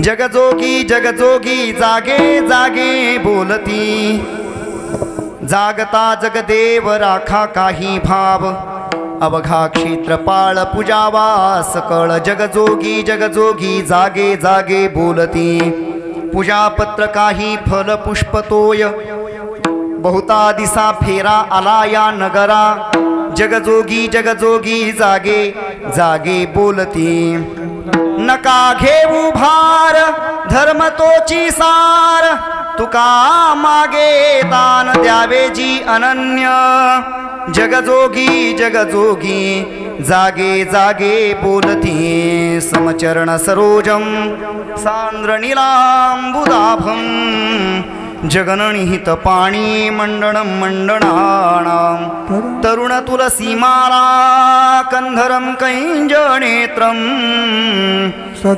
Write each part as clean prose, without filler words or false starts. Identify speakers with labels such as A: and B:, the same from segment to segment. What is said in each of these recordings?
A: जगजोगी जगजोगी जागे जागे बोलती, जागता जगदेव राखा काही भाव, अवघा क्षेत्रपाळ पूजावा सकळ, जगजोगी जगजोगी जागे जागे बोलती, पूजापत्र काही फल पुष्प तोय, बहुता दिसा फेरा आला या नगरा, जगजोगी जगजोगी जागे जागे बोलती, नका घेऊ भार धर्म तोची सार, तुका मागे दान द्यावे जी अनन्य, जगजोगी जगजोगी जागे जागे बोलती, समचरण सरोजम सांद्र नीलांबुदाभम, जगननिहित पाणी मंडणं मंडणानां, तरुण तुलसीमाला कंधरं कैंजनेत्रं,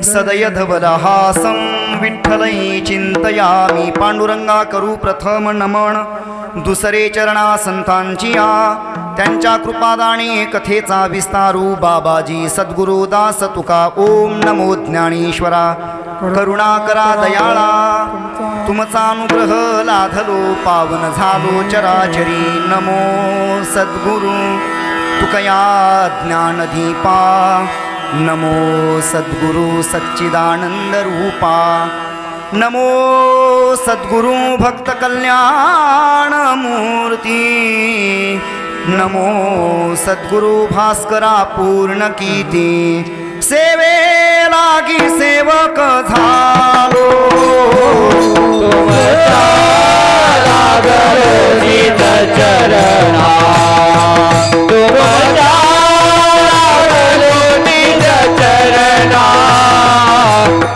A: सदय धवलहासं विठ्ठलै चिंतयामि, पांडुरंगा करू प्रथम नमन, दुसरे चरणा संतांची आ, त्यांच्या कृपादानी कथेचा विस्तारू, बाबाजी सद्गुरु दास तुका, ओम नमो ज्ञानेश्वरा, करुणा करा दयाळा, तुमचा अनुग्रह लाधलो पावन झालो चराचरी, नमो सद्गुरु तुकया ज्ञानदीपा, नमो सद्गुरु सच्चिदानंद रूपा, नमो सद्गुरु भक्त कल्याण मूर्ती, नमो सद्गुरु भास्करा पूर्ण कीर्ती, सेवे लागी सेवक झालो,
B: तुमचा लागलो निज चरणा, तुमचा लागलो निज चरणा,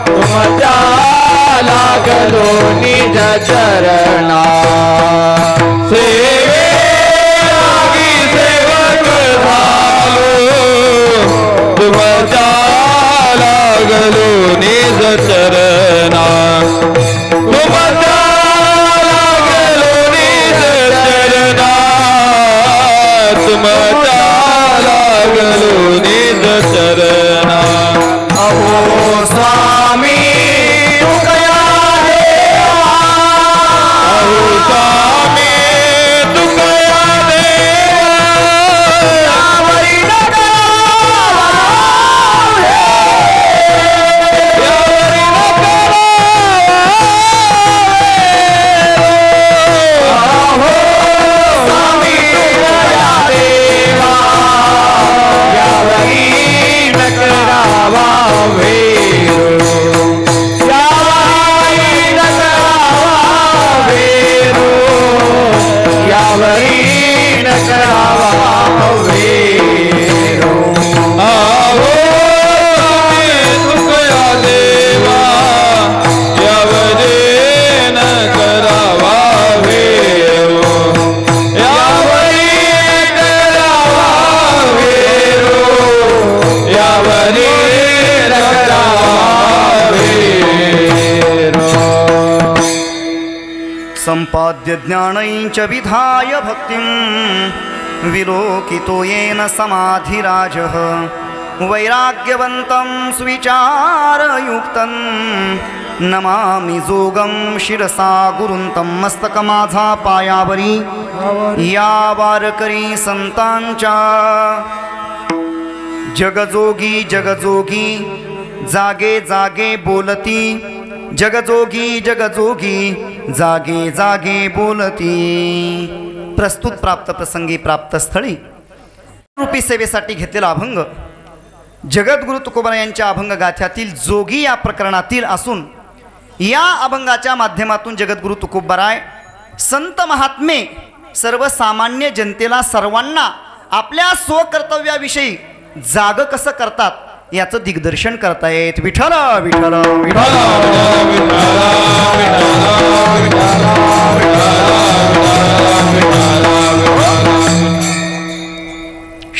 B: तुमचा लागलो निज चरणा, सेवे लागी सेवक झालो, तुमचा लागलो निज चरणा, तुमचा लागलो निज चरणा, तुमचा लागलो निज चरणा, अहो स्वामी तुकया देवा, अहो स्वामी तुकया देवा, यावरी नका
A: संपाद्य ज्ञानैश्च विधाय भक्तिं, विलोकितो येन समाधिराजः, वैराग्यवन्तं सुविचारयुक्तं, नमामि जोगं शिरसा गुरुंतं, मस्तक माझा पायावरी या वारकरी संतांच्या, जगजोगी जगजोगी जागे जागे बोलती, जगजोगी जगजोगी जागे जागे बोलती. प्रस्तुत प्राप्त प्रसंगी प्राप्त स्थळी रूपी सेवेसाठी घेतलेला अभंग जगद्गुरु तुकोबरा यांच्या अभंग गाथ्यातील जोगी या प्रकरणातील असून, या अभंगाच्या माध्यमातून जगद्गुरु तुकोबराय संत महात्मे सर्वसामान्य जनतेला सर्वांना आपल्या स्वकर्तव्याविषयी जाग कसं करतात याचं दिग्दर्शन करतायत. विठ्ठल विठ्ठल विठ्ठल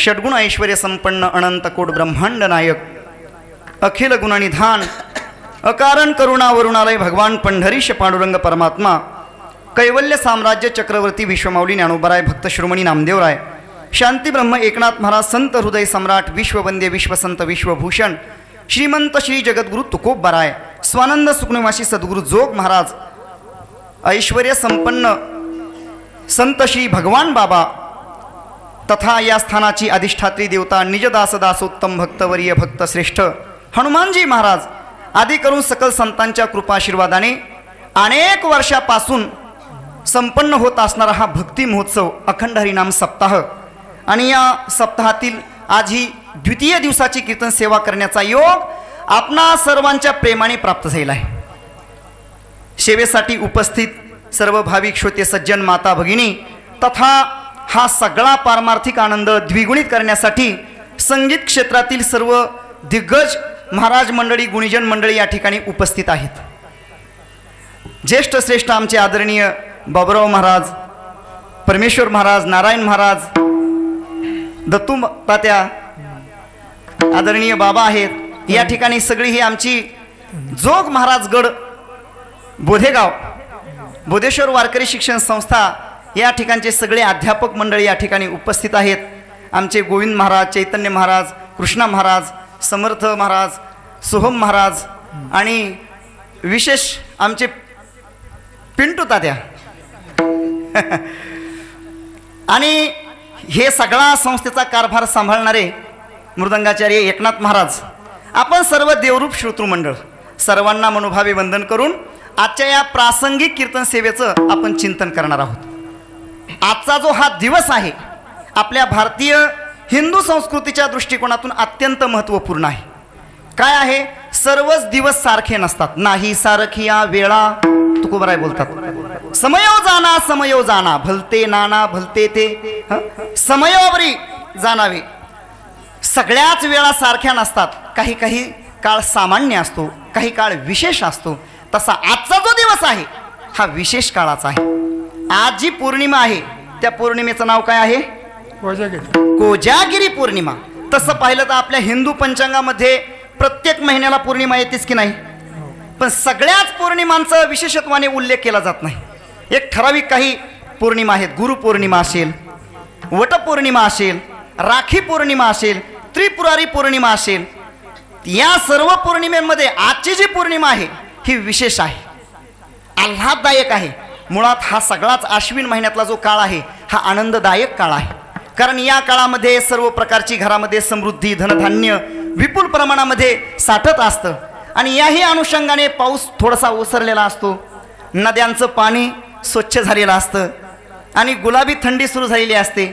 A: षड्गुण ऐश्वर्य संपन्न अनंत कोट ब्रह्मांड नायक अखिल गुणनिधान अकारण करुणा वरुणालय भगवान पंढरीश पांडुरंग परमात्मा कैवल्य साम्राज्य चक्रवर्ती विश्वमाऊली ज्ञानोबराय भक्त शिरोमणी नामदेवराय शांती ब्रह्म एकनाथ महाराज संत हृदय सम्राट विश्ववंद्य विश्वसंत विश्वभूषण श्रीमंत श्री जगद्गुरु तुकोबराय, स्वानंद सुखनिवासी सद्गुरु जोग महाराज, ऐश्वर्य संपन्न संत श्री भगवान बाबा तथा या स्थानाची अधिष्ठात्री देवता निजदास दासोत्तम भक्तवर्य भक्त श्रेष्ठ हनुमानजी महाराज आदी करून सकल संतांच्या कृपाशीर्वादाने अनेक वर्षापासून संपन्न होत असणारा हा भक्ती महोत्सव अखंड हरिनाम सप्ताह आणि या सप्ताहातील आज ही द्वितीय दिवसाची कीर्तन सेवा करण्याचा योग आपणा सर्वांच्या प्रेमाने प्राप्त झाला आहे। सेवेसाठी उपस्थित सर्व भाविक श्रोते सज्जन माता भगिनी तथा हा सगळा पारमार्थिक आनंद द्विगुणित करण्यासाठी संगीत क्षेत्रातील सर्व दिग्गज महाराज मंडळी गुणीजन मंडळी या ठिकाणी उपस्थित आहेत। ज्येष्ठ श्रेष्ठ आमचे आदरणीय बाबुराव महाराज, परमेश्वर महाराज, नारायण महाराज, दत्तू तात्या, आदरणीय बाबा आहेत या ठिकाणी सगळी ही आमची जोग महाराजगड बोधेगाव बोधेश्वर वारकरी शिक्षण संस्था या ठिकाणचे सगळे अध्यापक मंडळी या ठिकाणी उपस्थित आहेत। आमचे गोविंद महाराज, चैतन्य महाराज, कृष्णा महाराज, समर्थ महाराज, सोहम महाराज आणि विशेष आमचे पिंटू तात्या आणि हे सगळा संस्थेचा कारभार सांभाळणारे मृदंगाचार्य एकनाथ महाराज, आपण सर्व देवरूप श्रोतृ मंडळ सर्वांना मनोभावे वंदन करून आजच्या या प्रासंगिक कीर्तन सेवेचं आपण चिंतन करणार आहोत। आजचा जो हा दिवस आहे आपल्या भारतीय हिंदू संस्कृतीच्या दृष्टिकोनातून अत्यंत महत्त्वपूर्ण आहे। काय आहे, सर्वच दिवस सारखे नसतात, नाही सारखिया वेळा तुकोबराय बोलतात, समयो जाना भलते नाना भलते ते समयोवरी जाणावे। सगळ्याच वेळा सारख्या नसतात, काही काही काळ सामान्य असतो, काही काळ विशेष असतो। तसा आजचा जो दिवस आहे हा विशेष काळाचा आहे। आज जी पौर्णिमा आहे त्या पौर्णिमेचं नाव काय आहे, कोजागिरी पौर्णिमा। तसं पाहिलं तर आपल्या हिंदू पंचांगामध्ये प्रत्येक महिन्याला पौर्णिमा येतेच की नाही, पण सगळ्याच पौर्णिमांचा विशेषत्वाने उल्लेख केला जात नाही। एक ठराविक काही पौर्णिमा आहेत, गुरुपौर्णिमा असेल, वटपौर्णिमा असेल, राखी पौर्णिमा असेल, त्रिपुरारी पौर्णिमा असेल, या सर्व पौर्णिमेमध्ये आजची जी पौर्णिमा आहे ही विशेष आहे, आल्हाददायक आहे। मुळात हा सगळाच आश्विन महिन्यातला जो काळ आहे हा आनंददायक काळ आहे, कारण या काळामध्ये सर्व प्रकारची घरामध्ये समृद्धी धनधान्य विपुल प्रमाणामध्ये साठत असतं आणि याही अनुषंगाने पाऊस थोडासा ओसरलेला असतो, नद्यांचं पाणी स्वच्छ झालेलं असतं आणि गुलाबी थंडी सुरू झालेली असते।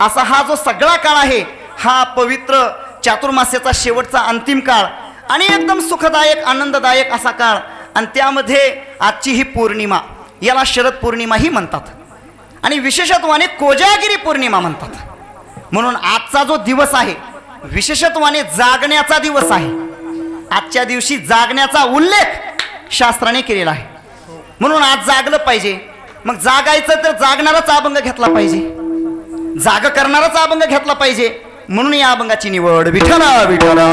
A: असा हा जो सगळा काळ आहे हा पवित्र चातुर्मास्याचा शेवटचा अंतिम काळ आणि एकदम सुखदायक आनंददायक असा काळ, आणि त्यामध्ये आजची ही पौर्णिमा याला शरद पौर्णिमाही म्हणतात आणि विशेषत्वाने कोजागिरी पौर्णिमा म्हणतात। म्हणून आजचा जो दिवस आहे विशेषत्वाने जागण्याचा दिवस आहे। आजच्या दिवशी जागण्याचा उल्लेख शास्त्राने केलेला आहे, म्हणून आज जागलं पाहिजे। मग जागायचं तर जागणाराच अभंग घेतला पाहिजे, जाग करणाराच अभंग घेतला पाहिजे, म्हणून या अभंगाची निवड विठ्ठला विठ्ठला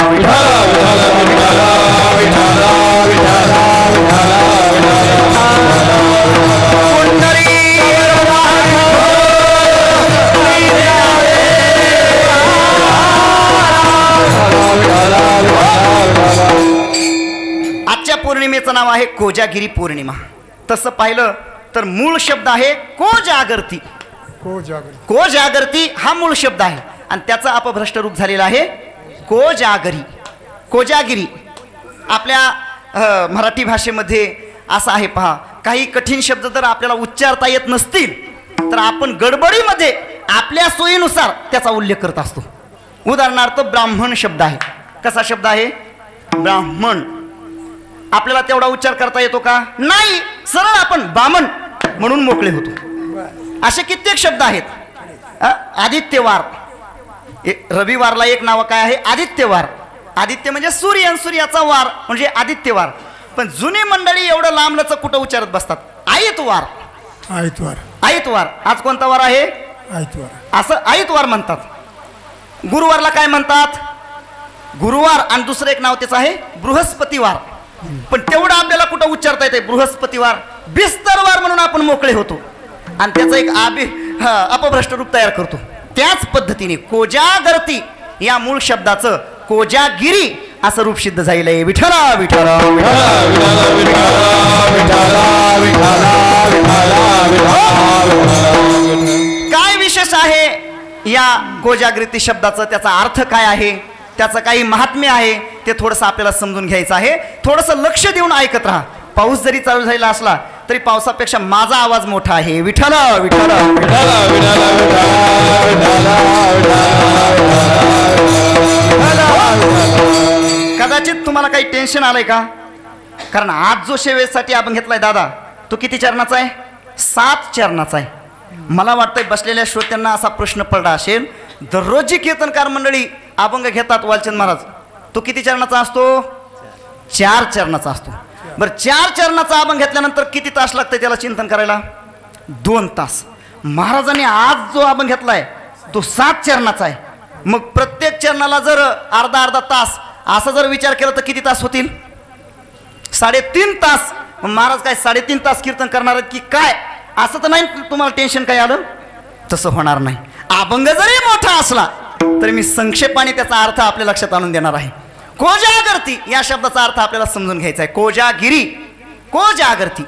A: आजच्या पौर्णिमेचं नाव आहे कोजागिरी पौर्णिमा। तसं पाहिलं तर मूळ शब्द आहे कोजागरती, कोजागरती हा मूळ शब्द आहे आणि त्याचा अपभ्रष्ट रूप झालेला आहे कोजागरी, कोजागिरी। आपल्या मराठी भाषेमध्ये असं आहे पहा, काही कठीण शब्द जर आपल्याला उच्चारता येत नसतील तर आपण गडबडीमध्ये आपल्या सोयीनुसार त्याचा उल्लेख करत असतो। उदाहरणार्थ ब्राह्मण शब्द आहे, कसा शब्द आहे ब्राह्मण, आपल्याला तेवढा उच्चार करता येतो का, नाही, सरळ आपण बामण म्हणून मोकळे होतो। असे कित्येक शब्द आहेत। आदित्यवार, रविवारला एक नाव काय आहे आदित्यवार, आदित्य म्हणजे सूर्य आणि सूर्याचा वार म्हणजे आदित्यवार। पण जुनी मंडळी एवढं लांबलचं कुठं उच्चारत बसतात, आयतवार,
C: आयतवार,
A: आयतवार। आज कोणता वार आहे,
C: आयतवार,
A: असं आयतवार म्हणतात। गुरुवारला काय म्हणतात, गुरुवार, आणि दुसरं एक नाव त्याचं आहे बृहस्पतिवार, पण तेवढं आपल्याला कुठं उच्चारता येते बृहस्पतिवार, बिस्तरवार म्हणून आपण मोकळे होतो आणि त्याचं एक अपभ्रष्ट रूप तयार करतो। त्याच पद्धतीने कोजागरती या मूळ शब्दाचं कोजागिरी असं रूप सिद्ध झालंय. विठ्ठला विठ्ठला काय विशेष आहे या कोजागृती शब्दाचं, त्याचा अर्थ काय आहे, त्याचं काही महात्म्य आहे ते थोडंसं आपल्याला समजून घ्यायचं आहे. थोडंसं लक्ष देऊन ऐकत राहा. पाऊस जरी चालू झालेला असला तरी पावसापेक्षा माझा आवाज मोठा आहे. विठ्ठला विठ्ठला कदाचित तुम्हाला काही टेन्शन आलंय का? कारण आज जो सेवेसाठी आपण घेतलाय दादा तो किती चरणाचा आहे? 7 चरणाचा आहे. मला वाटतंय बसलेल्या श्रोत्यांना असा प्रश्न पडला असेल, दररोज जी कीर्तनकार मंडळी अभंग घेतात वालचंद महाराज, तो किती चरणाचा असतो? 4 चरणाचा असतो. बरं 4 चरणाचा अभंग घेतल्यानंतर किती तास लागतंय त्याला चिंतन करायला? 2 तास. महाराजांनी आज जो अभंग घेतलाय तो 7 चरणाचा आहे. मग प्रत्येक चरणाला जर अर्धा तास असा जर विचार केला तर किती तास होतील? 3.5 तास. मग महाराज काय 3.5 तास कीर्तन करणार आहेत की काय? असं तर नाही तुम्हाला टेन्शन काय आलं? तसं होणार नाही. अभंग जरी मोठा असला तरी मी संक्षेपाने त्याचा अर्थ आपल्या लक्षात आणून देणार आहे. कोजागर्ती या शब्दाचा अर्थ आपल्याला समजून घ्यायचा आहे. कोजागिरी, कोजागर्ती.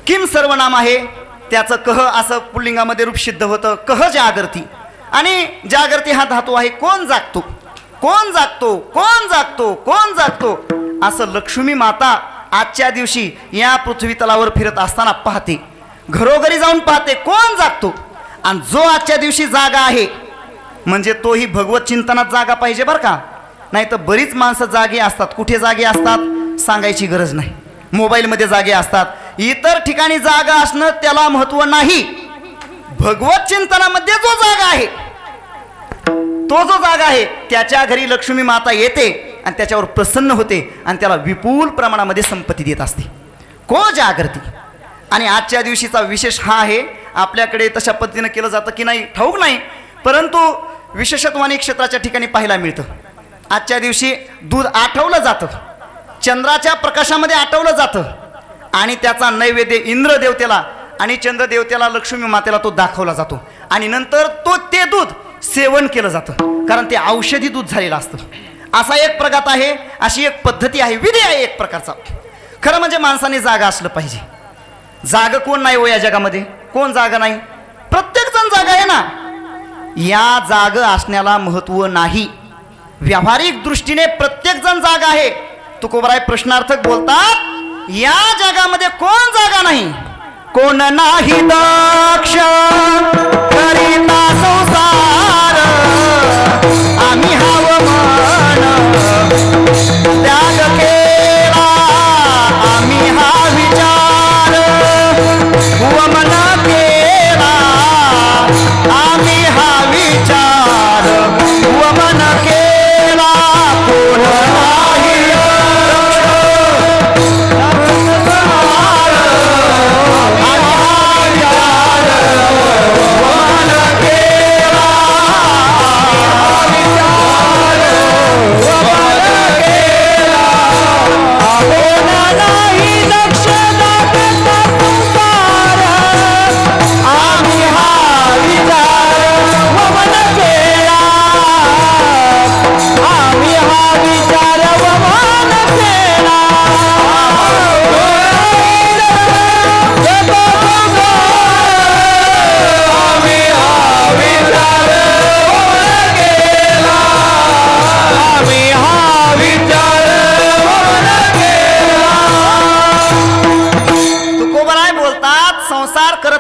A: किम सर्वनाम आहे, त्याचं कह असं पुल्लिंगामध्ये रूप सिद्ध होतं. कह जागर्ती. आणि जागर्ती हा धातू आहे कोण जागतो, कोण जागतो, कोण जागतो, कोण जागतो, असं लक्ष्मी माता आजच्या दिवशी या पृथ्वी तलावर फिरत असताना पाहते. घरोघरी जाऊन पाहते कोण जागतो. आणि जो आजच्या दिवशी जागा आहे म्हणजे तोही भगवत चिंतनात जागा पाहिजे बरं का. नाही तर बरीच माणसं जागे असतात. कुठे जागे असतात सांगायची गरज नाही. मोबाईलमध्ये जागे असतात. इतर ठिकाणी जागा असणं त्याला महत्व नाही. भगवत चिंतनामध्ये जो जागा आहे, तो जो जागा आहे त्याच्या घरी लक्ष्मी माता येते आणि त्याच्यावर प्रसन्न होते आणि त्याला विपुल प्रमाणामध्ये संपत्ती देत असते. कोजागर्ती. आणि आजच्या दिवशीचा विशेष हा आहे, आपल्याकडे तशा पद्धतीनं केलं जातं की नाही ठाऊक नाही, परंतु विशेषत्वाने क्षेत्राच्या ठिकाणी पाहायला मिळतं. आजच्या दिवशी दूध आठवलं जातं, चंद्राच्या प्रकाशामध्ये आठवलं जातं आणि त्याचा नैवेद्य इंद्रदेवतेला आणि चंद्रदेवतेला लक्ष्मी मातेला तो दाखवला जातो. आणि नंतर ते दूध सेवन केलं जातं कारण ते औषधी दूध झालेलं असतं. असा एक प्रघात आहे, अशी एक पद्धती आहे, विधी आहे एक प्रकारचा. खरं म्हणजे माणसाने जागा असलं पाहिजे. जाग कोण नाही हो या जगामध्ये? कोण जागा नाही? प्रत्येक जण जागा आहे ना. या जाग असण्याला महत्व नाही. व्यावहारिक दृष्टीने प्रत्येक जण जागा आहे. तुकोबराय प्रश्नार्थक बोलतात, या जगामध्ये कोण जागा नाही? कोण नाही दक्ष करीता संसार, आम्ही हवामान त्याग केला, आम्ही हा विचार वमन केला, आम्ही हा विचार वमन केला. कोण नाही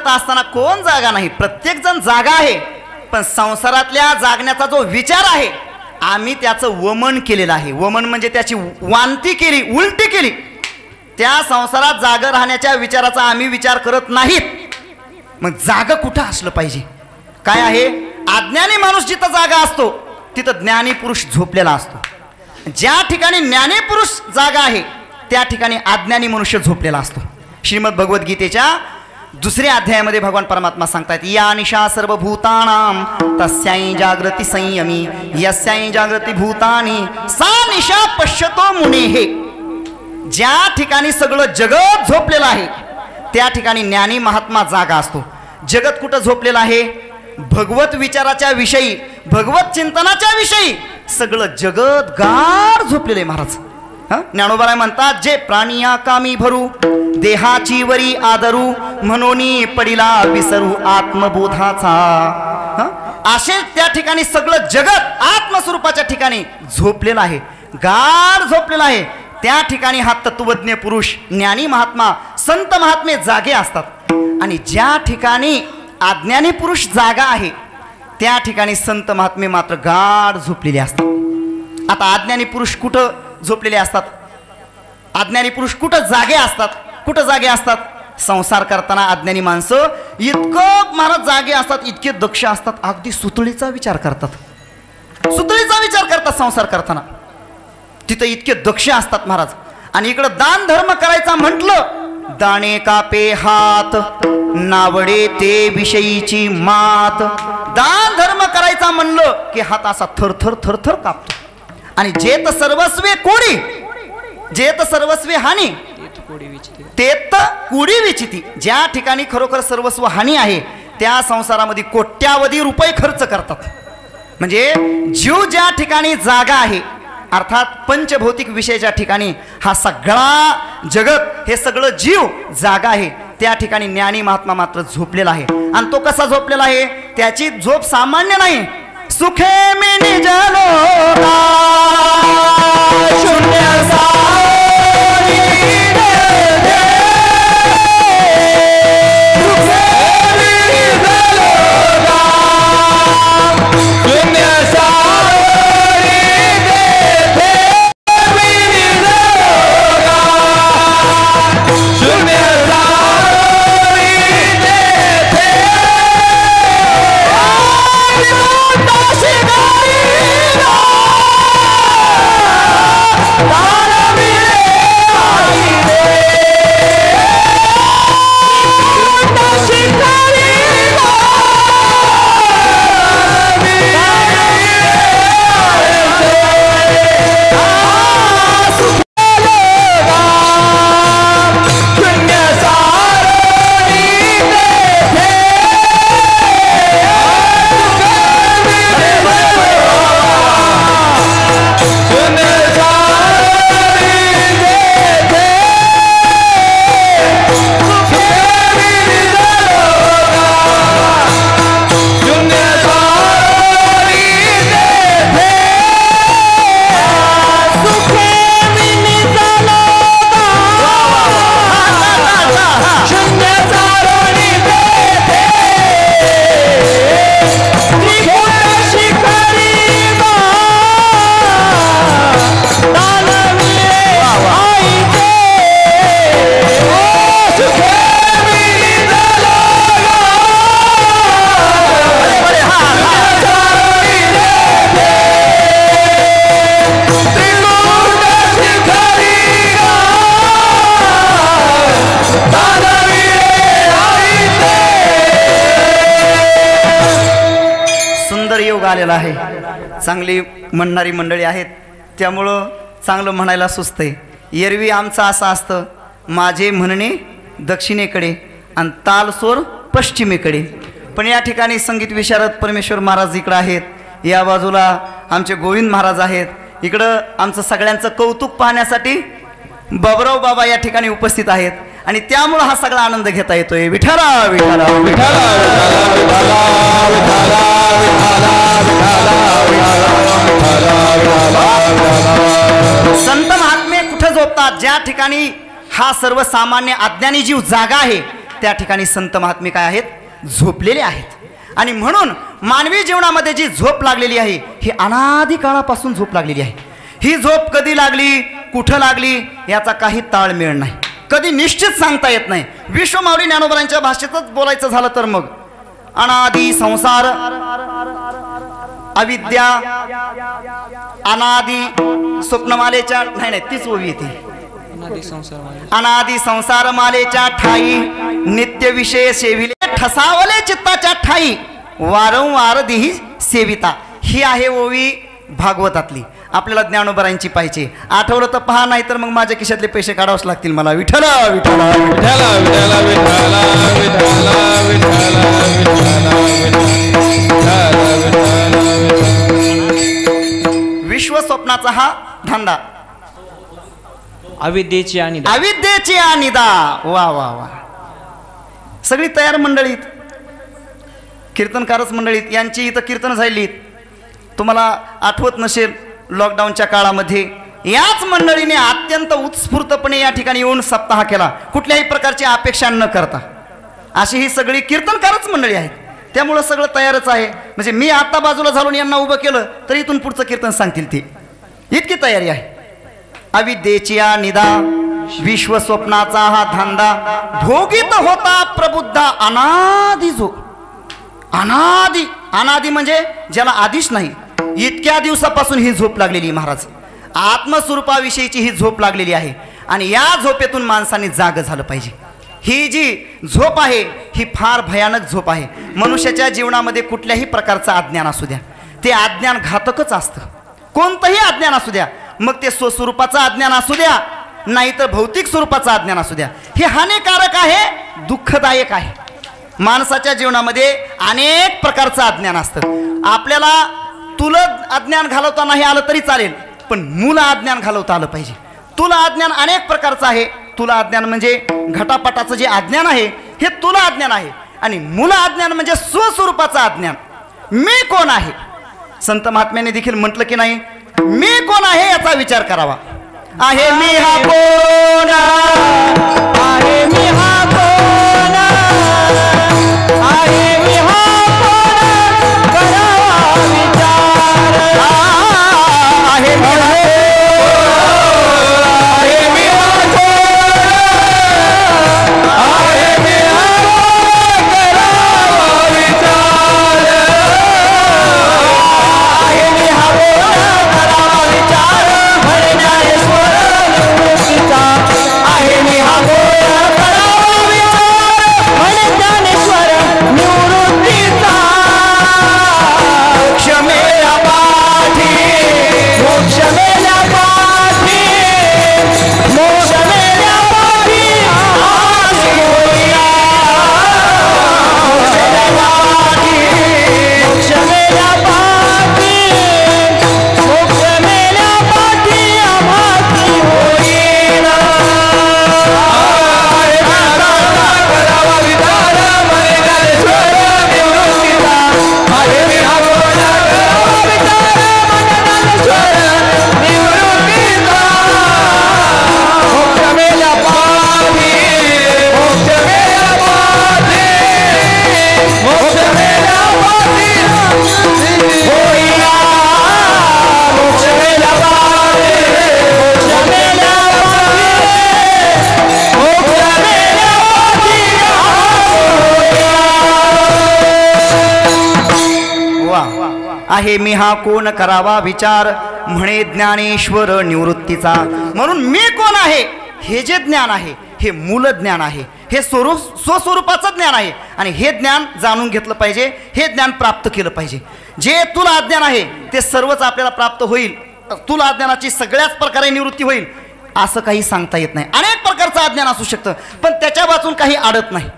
A: असताना कोण जागा नाही? प्रत्येक जण जागा आहे, पण संसारातल्या जागण्याचा जो विचार आहे आम्ही त्याचं वमन केलेलं आहे. वमन म्हणजे त्याची वांती केली, उलटी केली. त्या संसारात जाग राहण्याच्या विचाराचा आम्ही विचार करत नाहीत. मग जाग कुठं असलं पाहिजे? काय आहे? अज्ञानी माणूस जिथं जागा असतो तिथं ज्ञानी पुरुष झोपलेला असतो. ज्या ठिकाणी ज्ञानी पुरुष जागा आहे त्या ठिकाणी अज्ञानी मनुष्य झोपलेला असतो. श्रीमद भगवद्गीतेच्या 2ऱ्या अध्यायामध्ये भगवान परमात्मा सांगतात, या निशा सर्वभूतानां तस्याई जागृती संयमी यस्याई जागृती भूतानी सा निशा पश्यतो मुनेः. ज्या ठिकाणी सगळं जगत झोपलेलं आहे त्या ठिकाणी ज्ञानी महात्मा जागा असतो. जगत कुठं झोपलेलं आहे? भगवत विचाराच्या विषयी, भगवत चिंतनाच्या विषयी सगळं जगत गाढ झोपलेलं आहे महाराज. ज्ञानोबा म्हणतात, जे प्राणिया कामी भरू देहाची वरी आदरू म्हणून पडिला विसरू आत्मबोधाचा. असे त्या ठिकाणी सगळं जगत आत्मस्वरूपाच्या ठिकाणी झोपलेलं आहे, गाढ झोपलेलं आहे. त्या ठिकाणी हा तत्वज्ञ पुरुष, ज्ञानी महात्मा, संत महात्मे जागे असतात. आणि ज्या ठिकाणी अज्ञानी पुरुष जागा आहे त्या ठिकाणी संत महात्मे मात्र गाढ झोपलेले असतात. आता अज्ञानी पुरुष कुठं झोपलेले असतात? अज्ञानी पुरुष कुठं जागे असतात? कुठं जागे असतात? संसार करताना अज्ञानी माणसं इतकं महाराज जागे असतात, इतके दक्ष असतात, अगदी सुतळीचा विचार करतात, सुतळीचा विचार करतात संसार करताना. तिथं इतके दक्ष असतात महाराज. आणि इकडं दान धर्म करायचा म्हटलं, दाणे कापे हात नावडे ते विषयीची मात. दान धर्म करायचा म्हणलं की हात असा थरथर थरथर कापतो. आणि जेत सर्वस्वे कोडी, जेत सर्वस्वे हानी तेत कुडी विचिती. ज्या ठिकाणी खरोखर सर्वस्व हानी आहे त्या संसारामध्ये कोट्यावधी रुपये खर्च करतात. म्हणजे जीव ज्या ठिकाणी जागा आहे, अर्थात पंचभौतिक विषयाच्या ठिकाणी हा सगळा जगत, हे सगळं जीव जागा आहे, त्या ठिकाणी ज्ञानी महात्मा मात्र झोपलेला आहे. आणि तो कसा झोपलेला आहे? त्याची झोप सामान्य नाही. सुखे मी निज लोका शून्य सारी देवे, सुखे मी निज लोका शून्य सारी देवे, मी निज लोका शून्य सारी देवे. आलेला आहे. चांगली म्हणणारी मंडळी आहेत, त्यामुळं चांगलं म्हणायला सुचतंय. एरवी आमचं असं असतं, माझे म्हणणे दक्षिणेकडे आणि तालस्वर पश्चिमेकडे. पण या ठिकाणी संगीत विशारद परमेश्वर महाराज इकडं आहेत, या बाजूला आमचे गोविंद महाराज आहेत, इकडं आमचं सगळ्यांचं कौतुक पाहण्यासाठी बाबराव बाबा या ठिकाणी उपस्थित आहेत. आणि त्यामुळे हा सगळा आनंद घेता येतोय. विठ्ठला विठ्ठला विठ्ठला संत महात्मे कुठं झोपतात? ज्या ठिकाणी हा सर्वसामान्य अज्ञानी जीव जागा आहे त्या ठिकाणी संत महात्मे काय आहेत? झोपलेले आहेत. आणि म्हणून मानवी जीवनामध्ये जी झोप लागलेली आहे ही अनादी काळापासून झोप लागलेली आहे. ही झोप कधी लागली, कुठं लागली याचा काही ताळमेळ नाही, कधी निश्चित सांगता येत नाही. विश्वमाऊली ज्ञानोबांच्या भाषेतच बोलायचं झालं तर मग अनादी संसार अविद्या अनादी स्वप्नमालेच्या नाही तीच ओवी येते. अनादी संसार मालेच्या ठाई नित्य विषय सेविले ठसावले चित्ताच्या ठाई वारंवार देही सेविता. ही आहे ओवी भागवतातली. आपल्याला ज्ञानोबरांची पाहिजे. आठवलं तर पहा, नाही तर मग माझ्या खिशातले पैसे काढावंच लागतील मला. विठ्ठला विठ्ठला विठ्ठला विठ्ठला विठ्ठला विठ्ठला विठ्ठला विश्वस्वप्नाचा हा धंदा,
B: अविद्येची आणि
A: अविद्येची अनिदा. वा वा वा. सगळी तयार मंडळीत, कीर्तनकारच मंडळीत, यांची इथं कीर्तन झालीत. तुम्हाला आठवत नसेल, लॉकडाऊनच्या काळामध्ये याच मंडळीने अत्यंत उत्स्फूर्तपणे या ठिकाणी येऊन सप्ताह केला, कुठल्याही प्रकारची अपेक्षा न करता. अशी ही सगळी कीर्तनकारच मंडळी आहेत. त्यामुळं सगळं तयारच आहे. म्हणजे मी आता बाजूला झालून यांना उभं केलं तर इथून पुढचं कीर्तन सांगतील ते, इतकी तयारी आहे. अविद्येची निदा, विश्वस्वप्नाचा हा धंदा, भोगीत होता प्रबुद्ध अनादी जो. अनादी, अनादी म्हणजे ज्याला आदिश नाही, इतक्या दिवसापासून ही झोप लागलेली महाराज. आत्मस्वरूपाविषयीची ही झोप लागलेली आहे आणि या झोपेतून माणसाने जाग झालं पाहिजे. ही जी झोप आहे ही फार भयानक झोप आहे. मनुष्याच्या जीवनामध्ये कुठल्याही प्रकारचं अज्ञान असू द्या, ते अज्ञान घातकच असतं. कोणतंही अज्ञान असू द्या, मग ते स्वस्वरूपाचं अज्ञान असू द्या, नाहीतर भौतिक स्वरूपाचं अज्ञान असू द्या, हे हानिकारक आहे, दुःखदायक आहे. माणसाच्या जीवनामध्ये अनेक प्रकारचं अज्ञान असतं. आपल्याला तुलं अज्ञान घालवता नाही आलं तरी चालेल, पण मूल अज्ञान घालवता आलं पाहिजे. तुला अज्ञान अनेक प्रकारचं आहे. तुला अज्ञान म्हणजे घटापटाचं जे अज्ञान आहे हे तुला अज्ञान आहे, आणि मूल अज्ञान म्हणजे स्वस्वरूपाचं अज्ञान. मी कोण आहे? संत महात्म्याने देखील म्हटलं की नाही, मी कोण आहे याचा विचार करावा. आहे मी हा कोण, आहे मी हा कोण, आहे मी हा कोण, करावा विचार. आहे मी हा आहे मी हा कोण करावा विचार, म्हणे ज्ञानेश्वर निवृत्तीचा. म्हणून मी कोण आहे हे जे ज्ञान आहे हे मूल ज्ञान आहे, हे स्वस्वरूपाचं ज्ञान आहे, आणि हे ज्ञान जाणून घेतलं पाहिजे, हे ज्ञान प्राप्त केलं पाहिजे. जे तुला अज्ञान आहे ते सर्वच आपल्याला प्राप्त होईल, तुला अज्ञानाची सगळ्याच प्रकारे निवृत्ती होईल असं काही सांगता येत नाही. अनेक प्रकारचं अज्ञान असू शकतं, पण त्याच्या वाचून काही अडत नाही.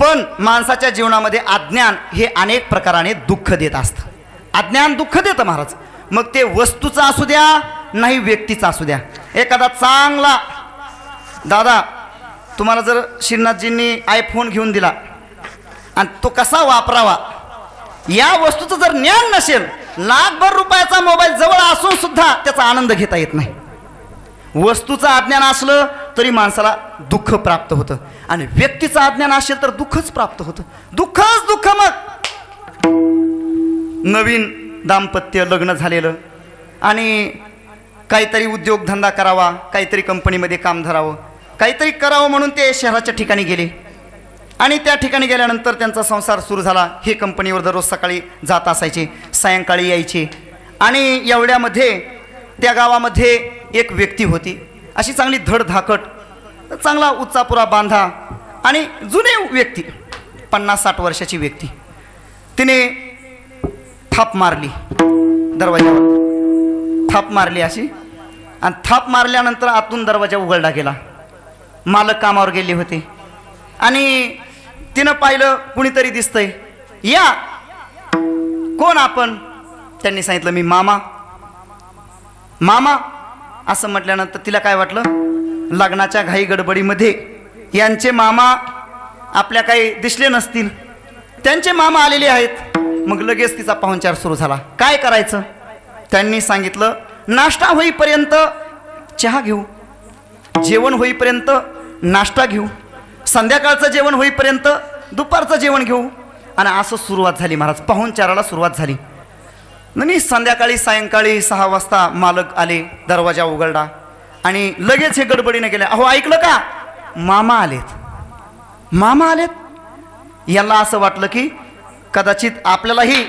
A: पण माणसाच्या जीवनामध्ये अज्ञान हे अनेक प्रकाराने दुःख देत असतं. अज्ञान दुःख देतं महाराज, मग ते वस्तूचं असू द्या नाही व्यक्तीचा असू द्या. एखादा चांगला दादा, तुम्हाला जर श्रीनाथजींनी आयफोन घेऊन दिला आणि तो कसा वापरावा या वस्तूचं जर ज्ञान नसेल, लाखभर रुपयाचा मोबाईल जवळ असून सुद्धा त्याचा आनंद घेता येत नाही. वस्तूचं अज्ञान असलं तरी माणसाला दुःख प्राप्त होतं, आणि व्यक्तीचं अज्ञान असेल तर दुःखच प्राप्त होतं. दुःखच दुःख. मग नवीन दाम्पत्य, लग्न झालेलं, आणि काहीतरी उद्योगधंदा करावा, काहीतरी कंपनीमध्ये काम धरावं, काहीतरी करावं म्हणून ते शहराच्या ठिकाणी गेले, आणि त्या ठिकाणी गेल्यानंतर त्यांचा संसार सुरू झाला. हे कंपनीवर दररोज सकाळी जात असायचे, सायंकाळी यायचे, आणि एवढ्यामध्ये त्या गावामध्ये एक व्यक्ती होती, अशी चांगली धडधाकट, चांगला उच्चापुरा बांधा, आणि जुने व्यक्ती, 50-60 वर्षाची व्यक्ती. तिने थाप मारली दरवाजावर, थाप मारली अशी, आणि थाप मारल्यानंतर आतून दरवाजा उघडला गेला. मालक कामावर गेले होते, आणि तिनं पाहिलं कुणीतरी दिसतंय, या कोण आपण? त्यांनी सांगितलं मी मामा. मामा असं म्हटल्यानंतर तिला काय वाटलं, लग्नाच्या घाई गडबडीमध्ये यांचे मामा आपल्या काही दिसले नसतील, त्यांचे मामा आलेले आहेत. मग लगेच तिचा पाहुणचार सुरू झाला. काय करायचं, त्यांनी सांगितलं नाश्ता होईपर्यंत चहा घेऊ, जेवण होईपर्यंत नाश्ता घेऊ, संध्याकाळचं जेवण होईपर्यंत दुपारचं जेवण घेऊ. आणि असं सुरुवात झाली महाराज, पाहुणचाराला सुरुवात झाली. नाही संध्याकाळी सायंकाळी 6 वाजता मालक आले, दरवाजा उघडला आणि लगेच हे गडबडीने गेले. अहो ऐकलं का, मामा आलेत, मामा आलेत. याला असं वाटलं की कदाचित आपल्यालाही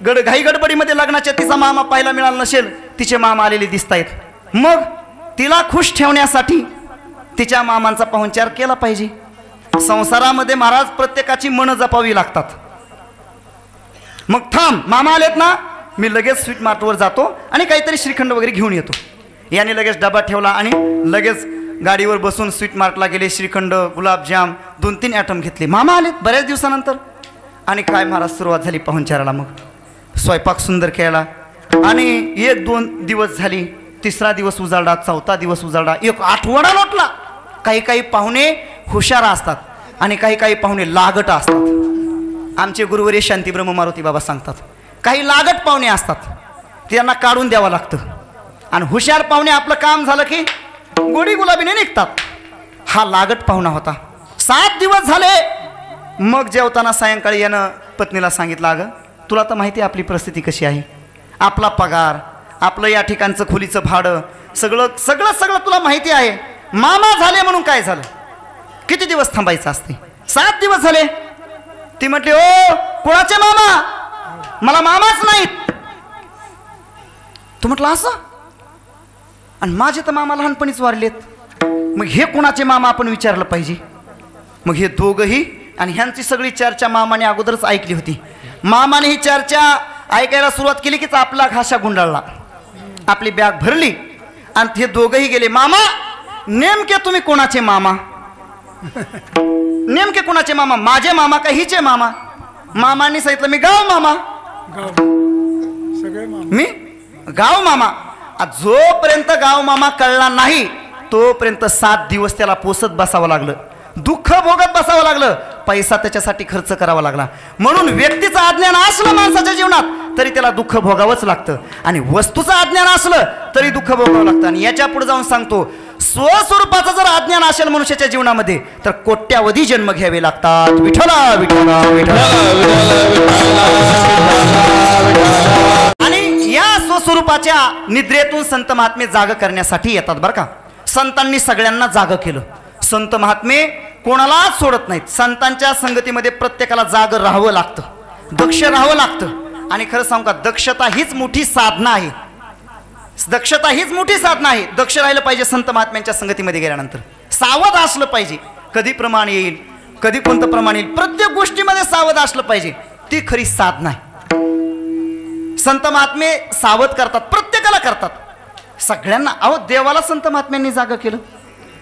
A: घाई गडबडीमध्ये लग्नाच्या तिचा मामा पाहायला मिळाला नसेल, तिचे मामा आलेले दिसत आहेत. मग तिला खुश ठेवण्यासाठी तिच्या मामांचा पाहुणचार केला पाहिजे. संसारामध्ये महाराज प्रत्येकाची मनं जपावी लागतात. मग थांब, मामा आलेत ना, मी लगेच स्वीट मार्टवर जातो आणि काहीतरी श्रीखंड वगैरे घेऊन येतो. याने लगेच डबा ठेवला आणि लगेच गाडीवर बसून स्वीट मार्टला गेले. श्रीखंड, गुलाबजाम 2-3 ॲटम घेतले. मामा आलेत बऱ्याच दिवसानंतर. आणि काय महाराज सुरुवात झाली पाहुणचाराला. मग स्वयंपाक सुंदर केला आणि 1-2 दिवस झाली, 3रा दिवस उजाडला, 4था दिवस उजाडला, एक आठवडा लोटला. काही काही पाहुणे हुशार असतात आणि काही काही पाहुणे लागट असतात. आमचे गुरुवर्य शांतीब्रह्म मारुती बाबा सांगतात, काही लागट पाहुणे असतात, त्यांना काढून द्यावं लागतं. आणि हुशार पाहुणे आपलं काम झालं की गोडी गुलाबीने निघतात. हा लागट पाहुणा होता. 7 दिवस झाले. मग जेवताना सायंकाळी यानं पत्नीला सांगितलं, अगं तुला तर माहिती आहे आपली परिस्थिती कशी आहे, आपला पगार, आपलं या ठिकाणचं खोलीचं भाडं, सगळं सगळं सगळं तुला माहिती आहे. मामा झाले म्हणून काय झालं, किती दिवस थांबायचं असते, 7 दिवस झाले. ती म्हटली, ओ कोणाचे मामा, मला मामाच नाहीत. तू म्हटलं असं, आणि माझे तर मामा लहानपणीच वारलेत, मग हे कोणाचे मामा आपण विचारलं पाहिजे. मग हे दोघंही, आणि ह्यांची सगळी चर्चा मामाने अगोदरच ऐकली होती. मामाने ही चर्चा ऐकायला सुरुवात केली की आपला घाशा गुंडाळला, आपली बॅग भरली आणि हे दोघंही गेले. मामा नेमके तुम्ही कोणाचे मामा, नेमके कोणाचे मामा, माझे मामा का हिचे मामा. मामांनी सांगितलं, मी गाव मामा,
C: सगळे मामा,
A: मी गाव मामा. जोपर्यंत गाव मामा कळला नाही तोपर्यंत 7 दिवस त्याला पोसत बसावं लागलं, दुःख भोगत बसावं लागलं, पैसा त्याच्यासाठी खर्च करावा लागला. म्हणून व्यक्तीचं अज्ञान असलं माणसाच्या जीवनात तरी त्याला दुःख भोगावंच लागतं, आणि वस्तूचं अज्ञान असलं तरी दुःख भोगावं लागतं. आणि याच्या पुढे जाऊन सांगतो, स्वस्वरूपाचं जर अज्ञान असेल मनुष्याच्या जीवनामध्ये तर कोट्यावधी जन्म घ्यावे लागतात. विठला विठला विठला. आणि या स्वस्वरूपाच्या निद्रेतून संत महात्मे जाग करण्यासाठी येतात बरं का. संतांनी सगळ्यांना जाग केलं. संत महात्मे कोणालाच सोडत नाहीत. संतांच्या संगतीमध्ये प्रत्येकाला जाग राहावं लागतं, दक्ष राहावं लागतं. आणि खरं सांगू का, दक्षता हीच मोठी साधना आहे. दक्षता हीच मोठी साधना आहे. दक्ष राहिलं पाहिजे. संत महात्म्यांच्या संगतीमध्ये गेल्यानंतर सावध असलं पाहिजे. कधी प्रमाण येईल, कधी कोणतं प्रमाण येईल, प्रत्येक गोष्टीमध्ये सावध असलं पाहिजे. ती खरी साधना आहे. संत महात्मे सावध करतात, प्रत्येकाला करतात, सगळ्यांना. अहो देवाला संत महात्म्यांनी जागा केलं.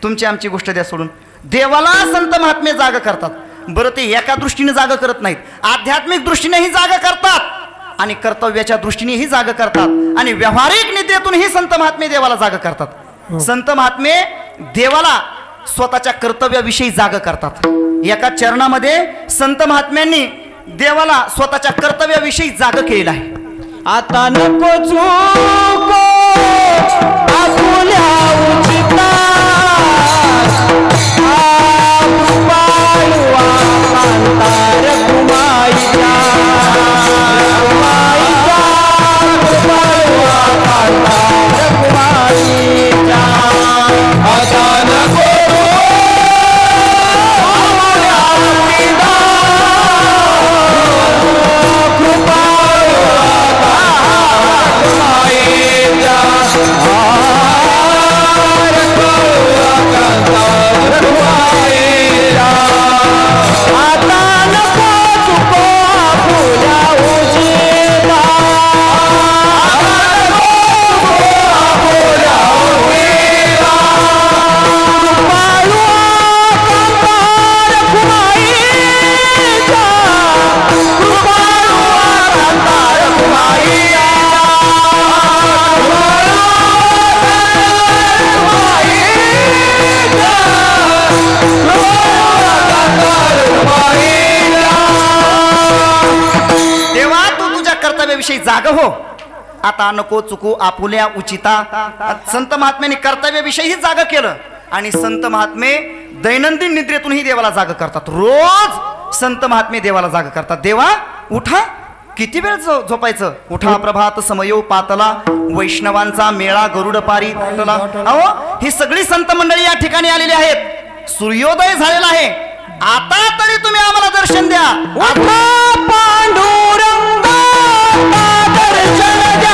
A: तुमची आमची गोष्ट द्या सोडून, देवाला संत महात्मे जागा करतात. बरं, ते एका दृष्टीने जागा करत नाहीत, आध्यात्मिक दृष्टीनेही जागा करतात आणि कर्तव्याच्या दृष्टीनेही जागा करतात आणि व्यावहारिक निद्रेतूनही संत महात्मे देवाला जागा करतात. संत महात्मे देवाला स्वतःच्या कर्तव्याविषयी जागा करतात. एका चरणामध्ये संत महात्म्यांनी देवाला स्वतःच्या कर्तव्याविषयी जागा केलेलं आहे.
B: आता नको चुको आपुल्या उचिता कृपाळुआ कांतार कुमाईचा कृपाळुआ कांतार कुमाईचा. आता नको कृपा
A: कर्तव्याविषयी जाग हो. आता नको चुकू आपुल्या उचिता. संत महात्म्यांनी कर्तव्याविषयीही जाग केलं आणि संत महात्मे दैनंदिन निद्रेतूनही देवाला जाग करतात. रोज संत महात्मे देवाला जाग करतात. देवा उठा, किती वेळ झोपायचं? उठा प्रभात समयो पातला, वैष्णवांचा मेळा गरुड पारी पातला. अहो ही सगळी संत मंडळी या ठिकाणी आलेली आहेत. सूर्योदय झालेला आहे. आता तरी तुम्ही आम्हाला दर्शन द्या.
B: उठा पांडुरंग दर्शन द्या.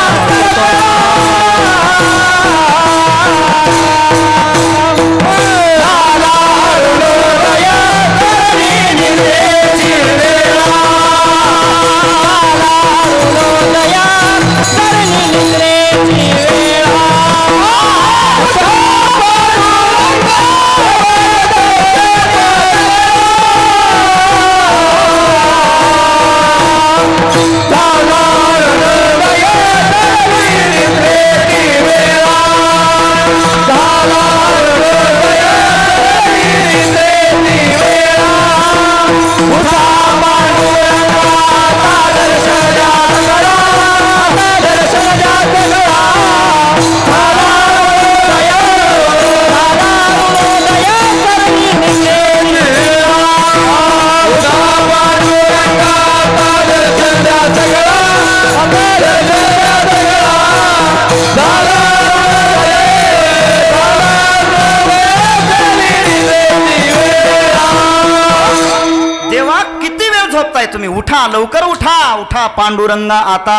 A: तुम्ही उठा, लवकर उठा. उठा पांडुरंगा आता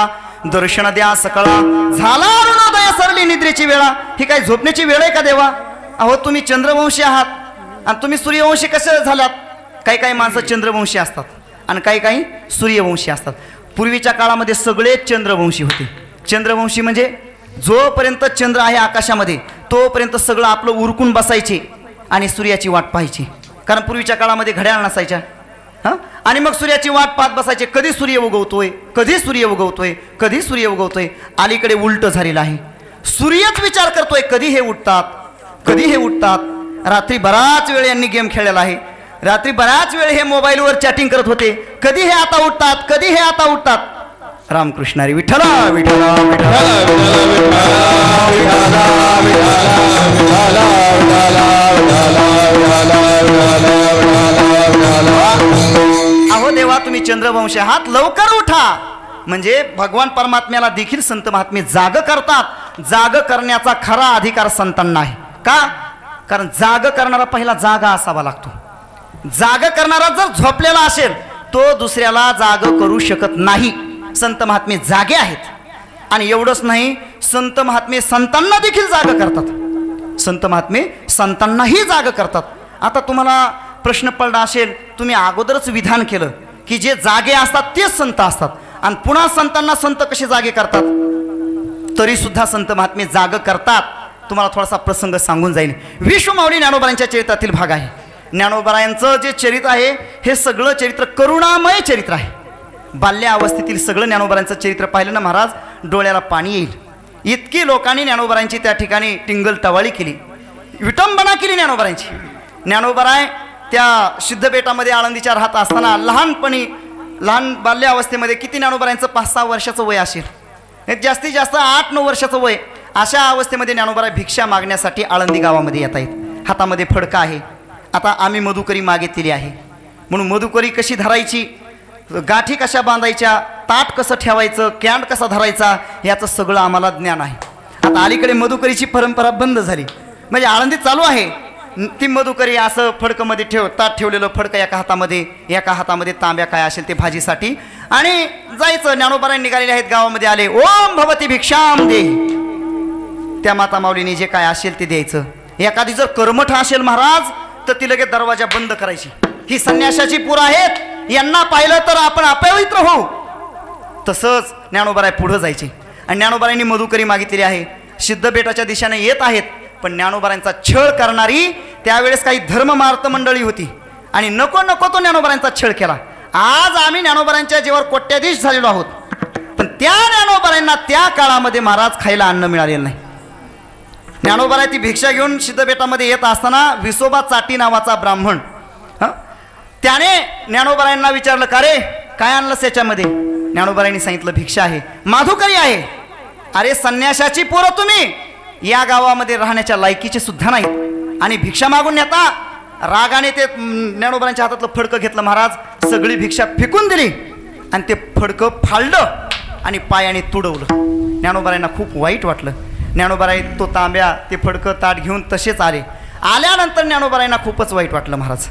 A: दर्शन द्या सकळा. झाला अरुणोदय सरली निद्रेची वेळा. ही काय झोपण्याची वेळ आहे का देवा? अहो तुम्ही चंद्रवंशी आहात आणि तुम्ही सूर्यवंशी कसे झालात? काही काही माणसं चंद्रवंशी असतात आणि काही काही सूर्यवंशी असतात. पूर्वीच्या काळामध्ये सगळे चंद्रवंशी होते. चंद्रवंशी म्हणजे जोपर्यंत चंद्र आहे आकाशामध्ये तोपर्यंत सगळं आपलं उरकून बसायचे आणि सूर्याची वाट पाहायची. कारण पूर्वीच्या काळामध्ये घड्याळ नसायच्या. आणि मग सूर्याची वाट पाहत बसायचे. कधी सूर्य उगवतोय, कधी सूर्य उगवतोय, कधी सूर्य उगवतोय. अलीकडे उलट झालेलं आहे. सूर्यच विचार करतोय कधी हे उठतात, कधी हे उठतात. रात्री बराच वेळ यांनी गेम खेळलेला आहे. रात्री बराच वेळ हे मोबाईलवर चॅटिंग करत होते. कधी हे आता उठतात, कधी हे आता उठतात. रामकृष्णारी विठ्ठला विठ्ठला अहो देवा तुम्ही चंद्रवंशी आहात, लवकर उठा. म्हणजे भगवान परमात्म्याला देखील संत महात्मे जाग करतात. जाग करण्याचा खरा अधिकार संतांना आहे. का? कारण जाग करणारा पहिला जागा असावा लागतो. जाग करणारा जर झोपलेला असेल तो दुसऱ्याला जाग करू शकत नाही. संत महात्मे जागे आहेत. आणि एवढंच नाही, संत महात्मे संतांना देखील जाग करतात. संत महात्मे संतांनाही जाग करतात. आता तुम्हाला प्रश्न पडला असेल, तुम्ही अगोदरच विधान केलं की जे जागे असतात तेच संत असतात आणि पुन्हा संतांना संत कसे जागे करतात? तरी सुद्धा संत महात्मे जाग करतात. तुम्हाला थोडासा प्रसंग सांगून जाईल. विश्वमाऊली ज्ञानोबारांच्या चरित्रातील भाग आहे. ज्ञानोबारायांचं जे चरित्र आहे हे सगळं चरित्र करुणामय चरित्र आहे. बाल्यावस्थेतील सगळं ज्ञानोबारांचं चरित्र पाहिलं ना महाराज, डोळ्याला पाणी येईल. इतकी लोकांनी ज्ञानोबारांची त्या ठिकाणी टिंगल टवाळी केली, विटंबना केली ज्ञानोबारांची. ज्ञानोबाराय त्या सिद्धबेटामध्ये आळंदीच्या राहत असताना लहानपणी, लहान बाल्यावस्थेमध्ये किती ज्ञानोबारांचं 5-6 वर्षाचं वय असेल, जास्तीत जास्त 8-9 वर्षाचं वय. अशा अवस्थेमध्ये ज्ञानोबाराय भिक्षा मागण्यासाठी आळंदी गावामध्ये येत आहेत. हातामध्ये फडका आहे. आता आम्ही मधुकरी मागितलेली आहे म्हणून मधुकरी कशी धरायची, गाठी कशा बांधायच्या, ताट कसं ठेवायचं, कॅन्ड कसा धरायचा, याचं सगळं आम्हाला ज्ञान आहे. आता अलीकडे मधुकरीची परंपरा बंद झाली. म्हणजे आळंदीत चालू आहे ती मधुकरी असं फडकमध्ये ताट ठेवलेलं फडकं एका हातामध्ये तांब्या काय असेल ते भाजीसाठी, आणि जायचं. ज्ञानोबारांनी निघालेले आहेत, गावामध्ये आले. ओम भवती भिक्षाम दे. त्या माता माऊलीने जे काय असेल ते द्यायचं. एखादी जर कर्मठ असेल महाराज तर ती लगेच दरवाजा बंद करायची. ही संन्यासाची पूर आहेत, यांना पाहिलं तर आपण अपवित्र होऊ. तसंच ज्ञानोबाराय पुढं जायचे आणि ज्ञानोबारांनी मधुकरी मागितलेली आहे. सिद्धबेटाच्या दिशेने येत आहेत, पण ज्ञानोबारांचा छळ करणारी त्यावेळेस काही धर्ममार्त मंडळी होती आणि नको नको तो ज्ञानोबारांचा छळ केला. आज आम्ही ज्ञानोबारांच्या जीवावर कोट्याधीश झालेलो आहोत, पण त्या ज्ञानोबारांना त्या काळामध्ये महाराज खायला अन्न मिळालेलं नाही. ज्ञानोबाराय ती भिक्षा घेऊन सिद्धबेटामध्ये येत असताना विसोबा चाटी नावाचा ब्राह्मण त्याने ज्ञानोबारायांना विचारलं, का रे काय आणलंस याच्यामध्ये? ज्ञानोबारायांनी सांगितलं भिक्षा आहे, माधुकरी आहे. अरे संन्याशाची पोरं तुम्ही या गावामध्ये राहण्याच्या लायकीचे सुद्धा नाहीत आणि भिक्षा मागून नेता. रागाने ते ज्ञानोबारांच्या हातातलं फडकं घेतलं महाराज, सगळी भिक्षा फेकून दिली आणि ते फडकं फाडलं आणि पायाने तुडवलं. ज्ञानोबारायांना खूप वाईट वाटलं. ज्ञानोबाराय तो तांब्या ते फडकं ताट घेऊन तसेच आले. आल्यानंतर ज्ञानोबारायांना खूपच वाईट वाटलं महाराज.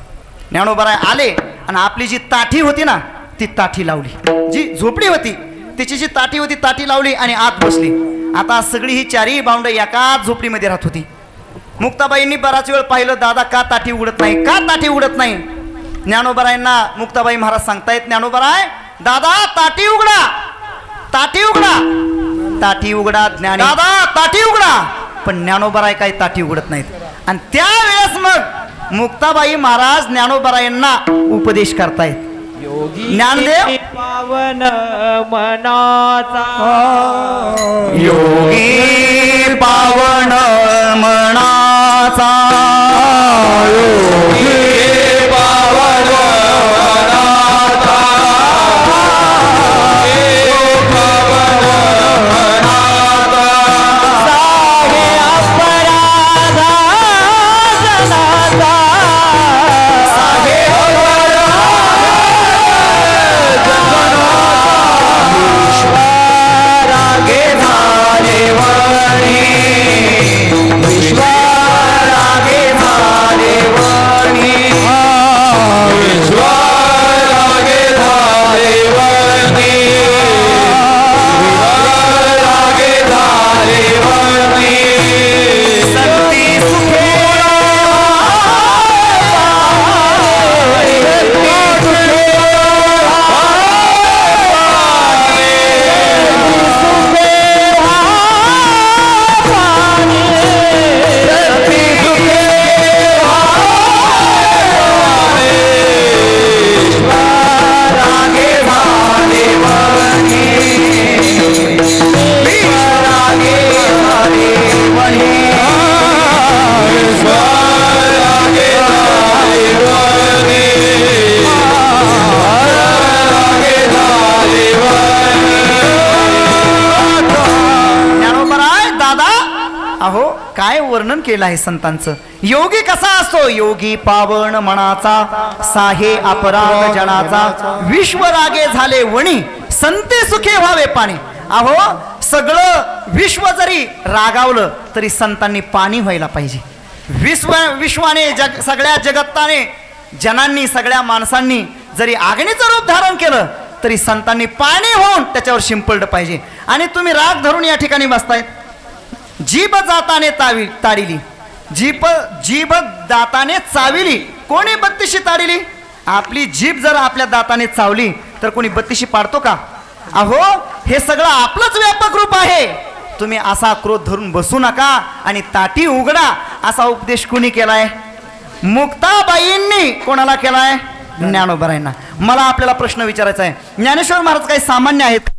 A: ज्ञानोबाराय आले आणि आपली जी ताठी होती ना ती ताठी लावली, जी झोपडी होती तिची जी ताठी होती ताठी लावली आणि आत बसली. आता सगळी ही चारही बाउंड एकाच झोपडीमध्ये राहत होती. मुक्ताबाईंनी बराच वेळ पाहिलं, दादा का ताठी उघडत नाही, का ताठी उघडत नाही. ज्ञानोबारायांना मुक्ताबाई महाराज सांगतायत, ज्ञानोबाराय दादा ताटी उघडा, ताटी उघडा, ताटी उघडा ज्ञानी दादा ताटी उघडा. पण ज्ञानोबाराय काही ताटी उघडत नाहीत. आणि त्यावेळेस मग मुक्ताबाई महाराज ज्ञानोबारायांना उपदेश करतायत. ज्ञानदेव
B: पावन मनाचा,
A: योगी पावन मनाचा, योगी पावन मनाचा, पावन मनाचा,
B: साहे अपराधा जनाचा,
A: साहे रागे झाले वणी, विश्वरागे झाले वणी, विश्वरागे झाले वणी, विश्वरागे झाले वणी, संती सुखे अहो काय वर्णन केलं आहे संतांचं. योगी कसा असतो, योगी पावन मनाचा, साहे अपराध जनाचा, विश्वरागे झाले वणी, संते सुखे व्हावे पाणी. अहो सगळं विश्व जरी रागावलं तरी संतांनी पाणी व्हायला पाहिजे. विश्वाने सगळ्या जगताने जनांनी सगळ्या माणसांनी जरी अग्नीचं रूप धारण केलं तरी संतांनी पाणी होऊन त्याच्यावर शिंपडलं पाहिजे. आणि तुम्ही राग धरून या ठिकाणी बसतायत. जीभ जाताने ताडिली, जीभ दाताने चाविली. कोणी बत्तीशी ताडिली? आपली जीभ जर आपल्या दाताने चावली तर कोणी बत्तीशी पाडतो का? अहो हे सगळं आपलंच व्यापक रूप आहे. तुम्ही असा क्रोध धरून बसू नका आणि ताटी उघडा असा उपदेश कोणी केलाय? मुक्ताबाईंनी कोणाला केलाय? ज्ञानोबारायांना. मला आपल्याला प्रश्न विचारायचा आहे, ज्ञानेश्वर महाराज काही सामान्य आहेत?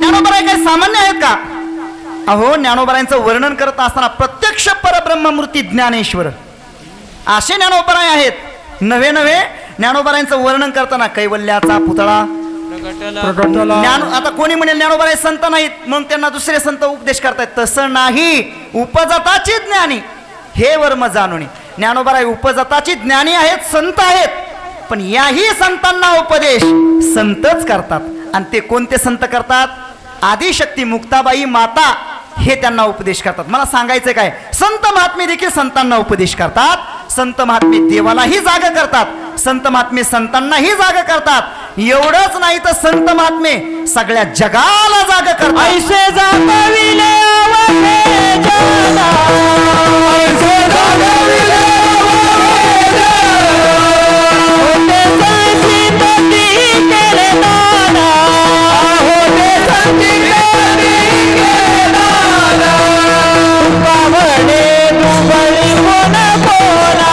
A: ज्ञानोबाराय काही सामान्य आहेत का? अहो ज्ञानोबारायांचं वर्णन करत असताना प्रत्यक्ष परब्रह्ममूर्ती ज्ञानेश्वर असे ज्ञानोबाराय आहेत. नव्हे नव्हे ज्ञानोबारायांचं वर्णन करताना कैवल्याचा पुतळा ज्ञान. आता कोणी म्हणेल ज्ञानोबाराय संत नाहीत, मग त्यांना दुसरे संत उपदेश करतायत. तसं नाही, उपजताची ज्ञानी हे वर्म जाणून. ज्ञानोबाराय उपजताची ज्ञानी आहेत, संत आहेत. पण याही संतांना उपदेश संतच करतात. आणि ते कोणते संत करतात? आदिशक्ती मुक्ताबाई माता हे त्यांना उपदेश करतात. मला सांगायचं काय, संत महात्मे देखील संतांना उपदेश करतात. संत महात्मे देवालाही जागा करतात, संत महात्मे संतांनाही जागा करतात. एवढंच नाही तर संत महात्मे सगळ्या जगाला जागा करतात.
B: ऐसे जागविले अवघे जना, ऐसे जागविले अवघे जना, होते संची तोटी केले दादा, होते संची तोटी केले दादा, पावणे दुबळी कोण कोणा,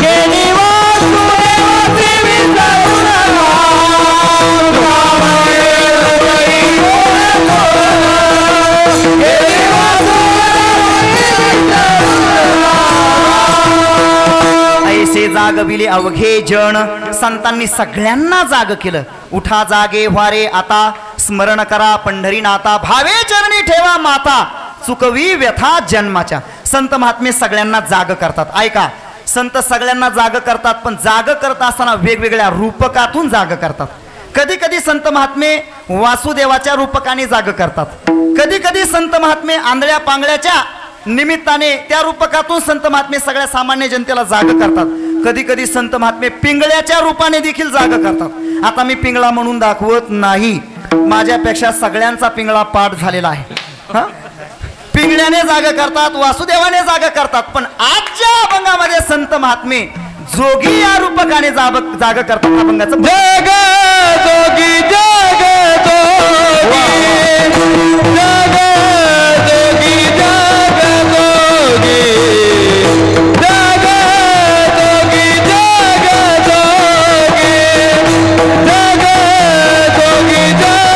B: गेली वासुदेव प्रेमी जाऊना, पावणे दुबळी कोण कोणा, गेली वासुदेव प्रेमी जाऊना.
A: तैसे जागविले अवघे जण. संतांनी सगळ्यांना जाग केलं. उठा जागे व्हारे आता, स्मरण करा पंढरीनाथा. भावे चरणी ठेवा माता, चुकवी व्यथा जन्माच्या. संत महात्मे सगळ्यांना जाग करतात. ऐका, संत सगळ्यांना जाग करतात, पण जाग करत असताना वेगवेगळ्या रूपकातून जाग करतात. कधी कधी संत महात्मे वासुदेवाच्या रूपकाने जाग करतात. कधी कधी संत महात्मे आंधळ्या पांगळ्याच्या निमित्ताने त्या रूपकातून संत महात्मे सगळ्या सामान्य जनतेला जाग करतात. कधी कधी संत महात्मे पिंगळ्याच्या रूपाने देखील जाग करतात. आता मी पिंगळा म्हणून दाखवत नाही, माझ्यापेक्षा सगळ्यांचा पिंगळा पाठ झालेला आहे. पिंगळ्याने जाग करतात, वासुदेवाने जाग करतात, पण आजच्या अभंगामध्ये संत महात्मे जोगी या रूपकाने जाग करतात. अभंगाचं
B: जग जोगी जग जोगी जग जोगी जग जोगी जग जोगी जग जोगी जग जोगी जग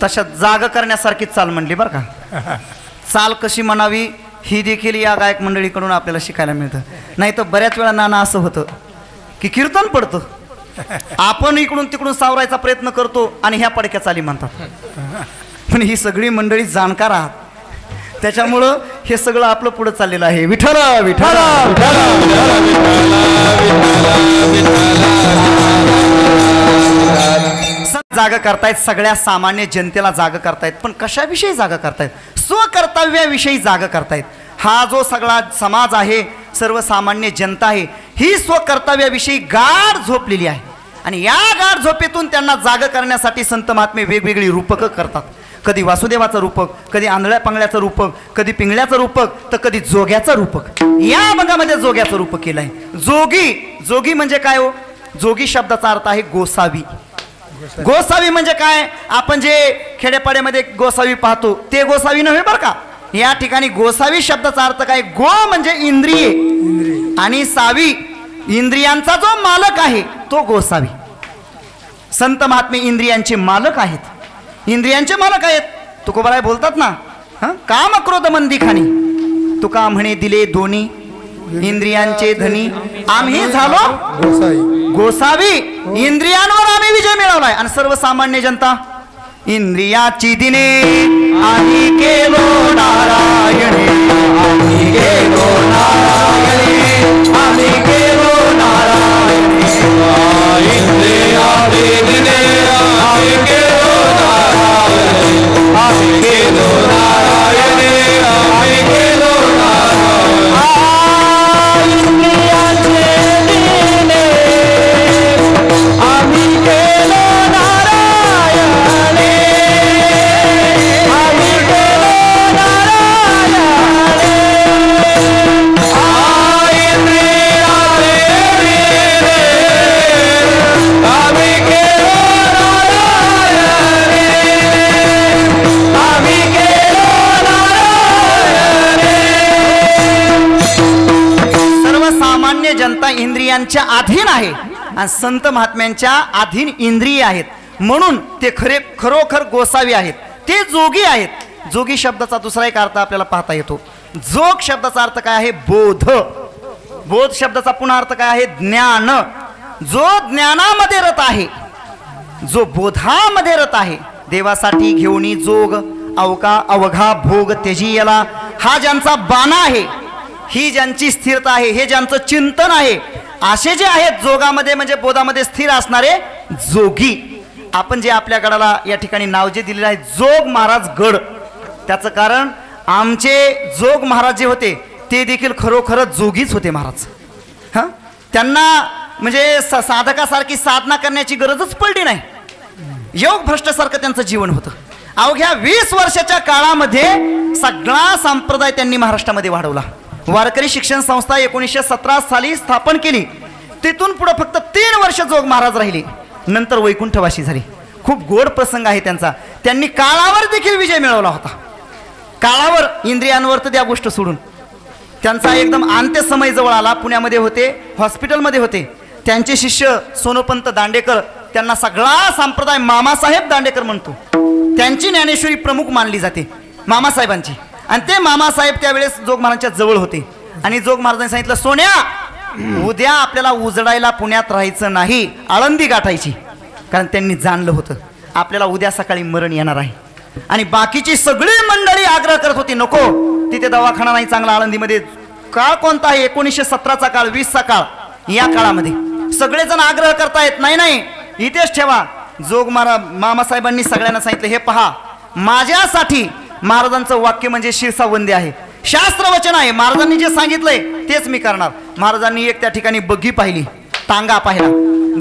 A: तशा जाग करण्यासारखी चाल म्हणली बरं का. चाल कशी म्हणावी ही देखील या गायक मंडळीकडून आपल्याला शिकायला मिळतं. नाही तर बऱ्याच वेळा नाना असं होतं की कीर्तन पडतं, आपण इकडून तिकडून सावरायचा प्रयत्न करतो आणि ह्या पडक्या चाली म्हणतात. पण ही सगळी मंडळी जाणकार आहात, त्याच्यामुळं हे सगळं आपलं पुढे चाललेलं आहे. विठ्ठल विठ्ठल जाग करतायत, सगळ्या सामान्य जनतेला जाग करतायत. पण कशाविषयी जाग करतायत? स्वकर्तव्याविषयी जाग करतायत. हा जो सगळा समाज आहे, सर्वसामान्य जनता आहे, ही स्वकर्तव्याविषयी गाढ झोपलेली आहे. आणि या गाढ झोपेतून त्यांना जाग करण्यासाठी संत महात्मे वेगवेगळी रूपकं करतात. कधी वासुदेवाचं रूपक, कधी आंधळ्या पांगळ्याचं रूपक, कधी पिंगळ्याचं रूपक, तर कधी जोग्याचं रूपक. या भागामध्ये जोग्याचं रूपक केलं आहे. जोगी, जोगी म्हणजे काय हो? जोगी शब्दाचा अर्थ आहे गोसावी. गोसावी म्हणजे काय? आपण जे खेड्यापाड्यामध्ये गोसावी पाहतो ते गोसावी नव्हे बरं का. या ठिकाणी गोसावी शब्दाचा अर्थ काय? गो म्हणजे इंद्रिये आणि सावी इंद्रियांचा जो मालक आहे तो गोसावी. संत महात्मे इंद्रियांचे मालक आहेत, इंद्रियांचे मालक आहेत. तुकोबाराय बोलतात ना, काम क्रोध मंदी खाणी, तुका म्हणे दिले दोन्ही इंद्रियांचे धनी, आम्ही झालो गोसावी. इंद्रियांवर आम्ही विजय मिळवलाय. आणि सर्वसामान्य जनता इंद्रियाची दिने आम्ही केलो नारायणे, आम्ही केलो नारायणे, आम्ही केलो नारायणे. इंद्रियाची दिने आम्ही केलो नारायणे, आम्ही केलो नारायणे, आम्ही केलो नारायणे. इंद्रियांच्या अधीन आहे आणि संत महात्म्यांच्या अधीन इंद्रिय आहेत, म्हणून ते खरोखर गोसावी आहेत, ते जोगी आहेत। जोगी शब्दाचा दुसरा एक अर्थ आपल्याला पाहता येतो। जोग शब्दाचा अर्थ काय आहे? बोध। बोध शब्दाचा पुन्हा अर्थ काय आहे? ज्ञान। जो ज्ञानामध्ये रत आहे, जो बोधामध्ये रत आहे, देवासाठी घेऊनी जोग अवघा भोग त्यजियला, हा ज्यांचा बाणा आहे, ही ज्यांची स्थिरता आहे, हे ज्यांचं चिंतन आहे, असे जे आहेत जोगामध्ये म्हणजे बोधामध्ये स्थिर असणारे जोगी। आपण जे आपल्या गडाला या ठिकाणी नाव जे दिलेलं आहे जोग महाराज गड, त्याचं कारण आमचे जोग महाराज जे होते ते देखील खरोखरच जोगीच होते महाराज। हां, त्यांना म्हणजे साधकासारखी साधना करण्याची गरजच पडली नाही, योग भ्रष्टसारखं त्यांचं जीवन होतं। अवघ्या 20 वर्षाच्या काळामध्ये सगळा संप्रदाय त्यांनी महाराष्ट्रामध्ये वाढवला। वारकरी शिक्षण संस्था 1917 साली स्थापन केली, तिथून पुढे फक्त 3 वर्ष जोग महाराज राहिले, नंतर वैकुंठवासी झाले। खूप गोड प्रसंग आहे त्यांचा। त्यांनी काळावर देखील विजय मिळवला होता, काळावर, इंद्रियांवर तर त्या गोष्ट सोडून। त्यांचा एकदम अंत्य समय जवळ आला, पुण्यामध्ये होते, हॉस्पिटलमध्ये होते। त्यांचे शिष्य सोनोपंत दांडेकर, त्यांना सगळा संप्रदाय मामासाहेब दांडेकर म्हणतो, त्यांची ज्ञानेश्वरी प्रमुख मानली जाते मामासाहेबांची। आणि ते मामासाहेब त्यावेळेस जोग महाराजांच्या जवळ होते आणि जोग महाराजांनी सांगितलं, सोन्या उद्या आपल्याला उजडायला पुण्यात राहायचं नाही, आळंदी गाठायची, कारण त्यांनी जाणलं होतं आपल्याला उद्या सकाळी मरण येणार आहे। आणि बाकीची सगळी मंडळी आग्रह करत होती, नको तिथे दवाखाना नाही चांगला आळंदीमध्ये। काळ कोणता आहे? 1917चा काळ, 20चा काळ, या काळामध्ये सगळेजण आग्रह करतायत, नाही नाही इथेच ठेवा। जोग मामासाहेबांनी सगळ्यांना सांगितलं, हे पहा, माझ्यासाठी महाराजांचं वाक्य म्हणजे शिरसा वंदे आहे, शास्त्र वचन आहे, महाराजांनी जे सांगितलंय तेच मी करणार। महाराजांनी एक त्या ठिकाणी बग्गी पाहिली, टांगा पाहिला,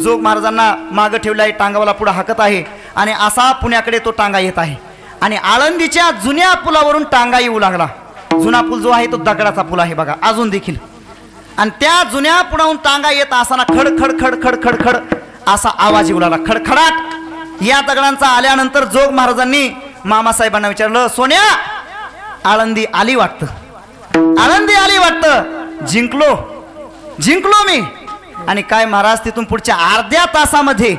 A: जोग महाराजांना मागं ठेवला आहे, टांगावाला पुढे हाकत आहे आणि असा पुण्याकडे तो टांगा येत आहे आणि आळंदीच्या जुन्या पुलावरून टांगा येऊ लागला। जुना पूल जो आहे तो दगडाचा पूल आहे बघा अजून देखील, आणि त्या जुन्या पुलावरून टांगा येत असताना खड खड खड खड खड खड असा आवाज येऊ लागला, खडखडाट। या दगडांचा आल्यानंतर जोग महाराजांनी मामासाहेबांना विचारलं, सोन्या आळंदी आली वाटतं, आळंदी आली वाटतं, जिंकलो मी। आणि काय महाराज, तिथून पुढच्या अर्ध्या तासामध्ये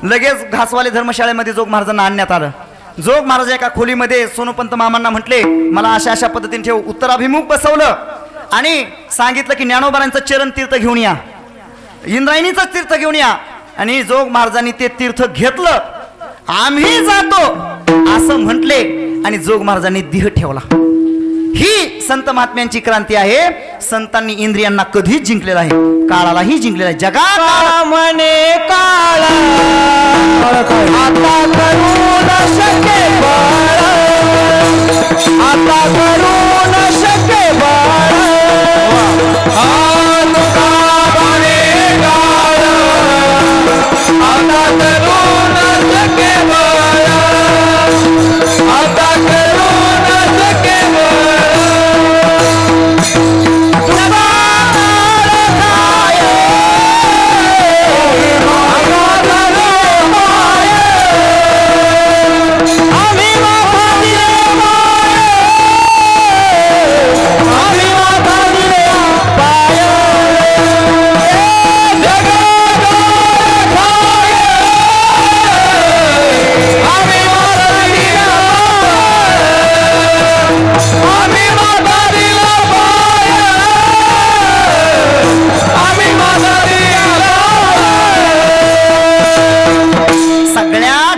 A: लगेच घासवाले धर्मशाळेमध्ये जोग महाराजांना आणण्यात आलं। जोग महाराज एका खोलीमध्ये सोनोपंत मामांना म्हटले, मला अशा अशा पद्धतीने ठेव, उत्तराभिमुख बसवलं आणि सांगितलं की ज्ञानोबारांचं चरण तीर्थ घेऊन या, इंद्रायणीचं तीर्थ घेऊन या। आणि जोग महाराजांनी ते तीर्थ घेतलं, आम्ही जातो असं म्हटले आणि जोग महाराजांनी देह ठेवला। ही संत महात्म्यांची क्रांती आहे। संतांनी इंद्रियांना कधीच जिंकलेला आहे, काळालाही जिंकलेला आहे। जगा
B: म्हणे काळा आता करू न शके बाळ, आता करू न शके बाळ, म्हणे काळ आता करू न शके बाळ, आता करू न शके बाळ।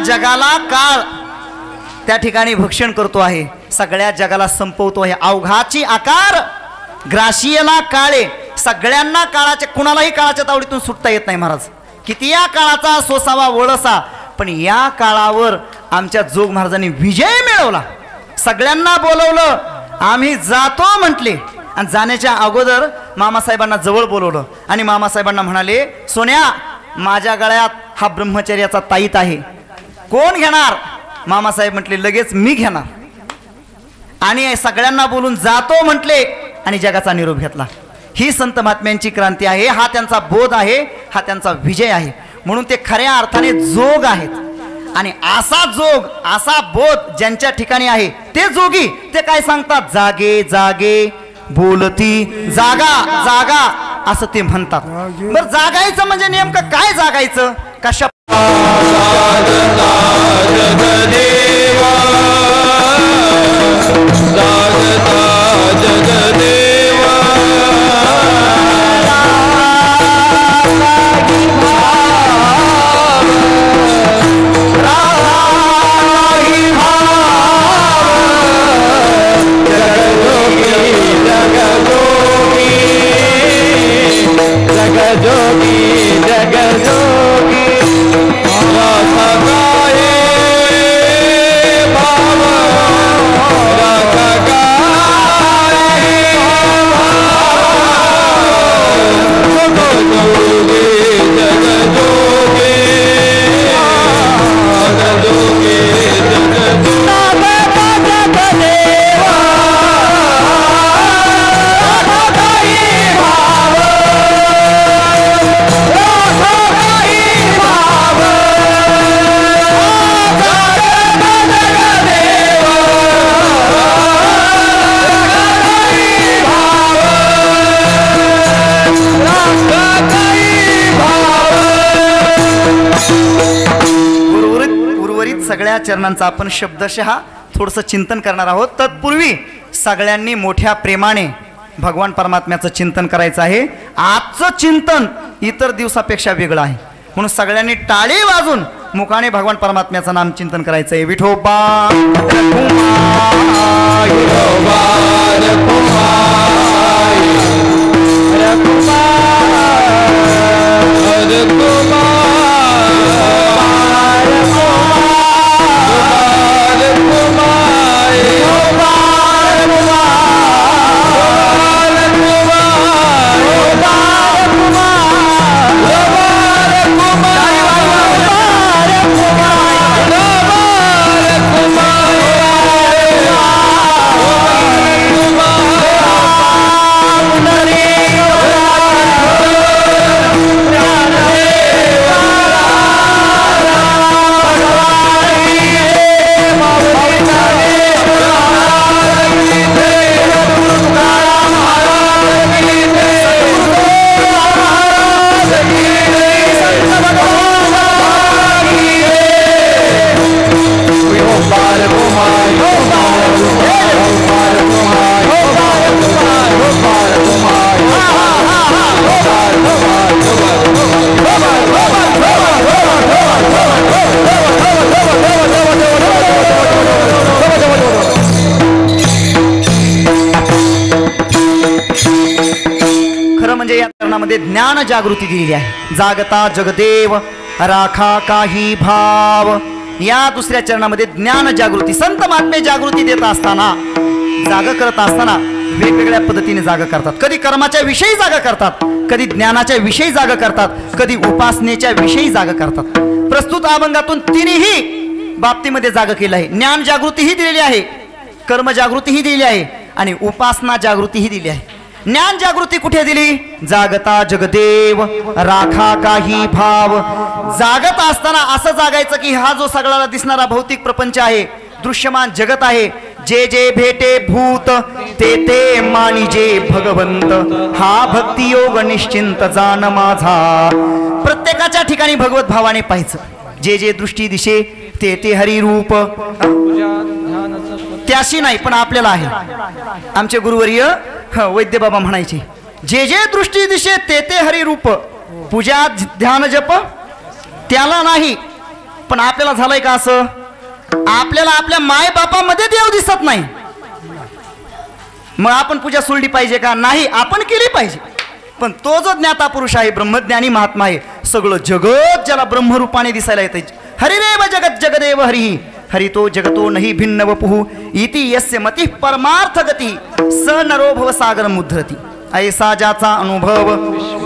A: जगाला काळ त्या ठिकाणी भक्षण करतो आहे, सगळ्या जगाला संपवतो आहे। अवघाची आकार ग्राशियला काळे, सगळ्यांना काळाच्या, कुणालाही काळाच्या तावडीतून सुटता येत नाही महाराज, किती या काळाचा सोसावा वळसा, पण या काळावर आमच्या जोग महाराजांनी विजय मिळवला। सगळ्यांना बोलवलं, आम्ही जातो म्हटले आणि जाण्याच्या अगोदर मामासाहेबांना जवळ बोलवलं आणि मामासाहेबांना म्हणाले, सोन्या माझ्या गळ्यात हा ब्रह्मचर्याचा ताईत आहे, कोण घेणार? मामासाहेब म्हटले, लगेच मी घेणार। आणि सगळ्यांना बोलून जातो म्हटले आणि जगाचा निरोप घेतला। ही संत महात्म्यांची क्रांती आहे, हा त्यांचा बोध आहे, हा त्यांचा विजय आहे, म्हणून ते खऱ्या अर्थाने जोग आहेत। आणि असा जोग, असा बोध ज्यांच्या ठिकाणी आहे ते जोगी, ते काय सांगतात, जागे जागे बोलती जागा, जागा असं ते म्हणतात. बरं जागायचं म्हणजे नेमकं काय जागायचं? कशा
B: जगदेवा जागता जगदेवा राही भाव जगजोगी जगजोगी जगजोगी रस गाये भाव रस गाये जगजोगी जगजोगी जगजोगी
A: सगळ्या चरणांचा आपण शब्दशः थोडंसं चिंतन करणार आहोत. तत्पूर्वी सगळ्यांनी मोठ्या प्रेमाने भगवान परमात्म्याचं चिंतन करायचं आहे. आजचं चिंतन इतर दिवसापेक्षा वेगळं आहे म्हणून सगळ्यांनी टाळी वाजून मुखाने भगवान परमात्म्याचं नाम चिंतन करायचं आहे. विठोबा ज्ञान जागृती दिलेली आहे. जागता जगदेव राखा काही भाव. या दुसऱ्या चरणामध्ये ज्ञान जागृती, संत महात्मे जागृती देत असताना, जाग करत असताना वेगवेगळ्या पद्धतीने जाग करतात. कधी कर्माच्या विषयी जाग करतात, कधी ज्ञानाच्या विषयी जाग करतात, कधी उपासनेच्या विषयी जाग करतात. प्रस्तुत अभंगातून तिन्ही बाबतीमध्ये जाग केलं आहे. ज्ञान जागृतीही दिलेली आहे, कर्म जागृतीही दिलेली आहे आणि उपासना जागृतीही दिली आहे. ज्ञान जागृती कुठे दिली? जागता जगदेव राखा काही भाव. जागत असताना असं जागायचं की हा जो सगळ्याला दिसणारा भौतिक प्रपंच आहे, दृश्यमान जगत आहे, जे जे भेटे भूत ते ते मानिजे भगवंत, हा भक्ती योग निश्चिंत जाण माझा. प्रत्येकाच्या ठिकाणी भगवत भावाने पाहायचं. जे जे दृष्टी दिशे ते ते हरिरूप. त्याशी नाही पण आपल्याला आहे. आमचे गुरुवर्य वैद्य बाबा म्हणायचे, जे जे दृष्टी दिशे ते ते हरिरूप, पूजा ध्यान जप त्याला नाही. पण आपल्याला झालंय का असं? आपल्याला आपल्या माय बापामध्ये देव दिसत नाही. मग आपण पूजा सोडली पाहिजे का? नाही, आपण केली पाहिजे. पण तो जो ज्ञाता पुरुष आहे, ब्रह्मज्ञानी महात्मा आहे, सगळं जगत ज्याला ब्रह्मरूपाने दिसायला येते. हरिरेव जगत जगदेव हरिही हरितो जगतो नाही भिन्न वपुः इति यस्य मति परमार्थ गती स नरो भव सागर मुद्रती. ऐसा ज्याचा अनुभव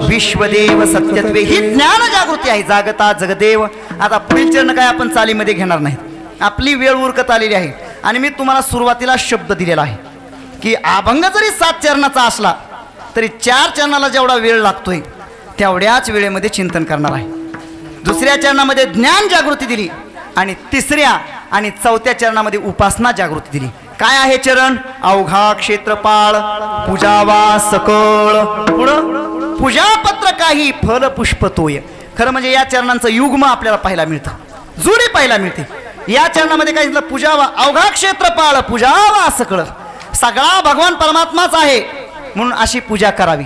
A: विश्वदेव सत्यत्वे. ही ज्ञान जागृती आहे. जागता जगदेव. आता पुढील चरण काय आपण चालीमध्ये घेणार नाही, आपली वेळ उरकत आलेली आहे. आणि मी तुम्हाला सुरुवातीला शब्द दिलेला आहे की अभंग जरी 7 चरणाचा असला तरी 4 चरणाला जेवढा वेळ लागतोय तेवढ्याच वेळेमध्ये चिंतन करणार आहे. दुसऱ्या चरणामध्ये ज्ञान जागृती दिली आणि तिसऱ्या आणि चौथ्या चरणामध्ये उपासना जागृती दिली. काय आहे चरण? अवघा क्षेत्रपाळ पूजावा सकळ. पुढं पूजापत्र काही फल पुष्प तोय. खरं म्हणजे या चरणांचं युग्म आपल्याला पाहायला मिळतं, जुडी पाहायला मिळते. या चरणामध्ये काय सांगितलं? पूजावा अवघा क्षेत्रपाळ पूजावा सकळ. सगळा भगवान परमात्माच आहे म्हणून अशी पूजा करावी.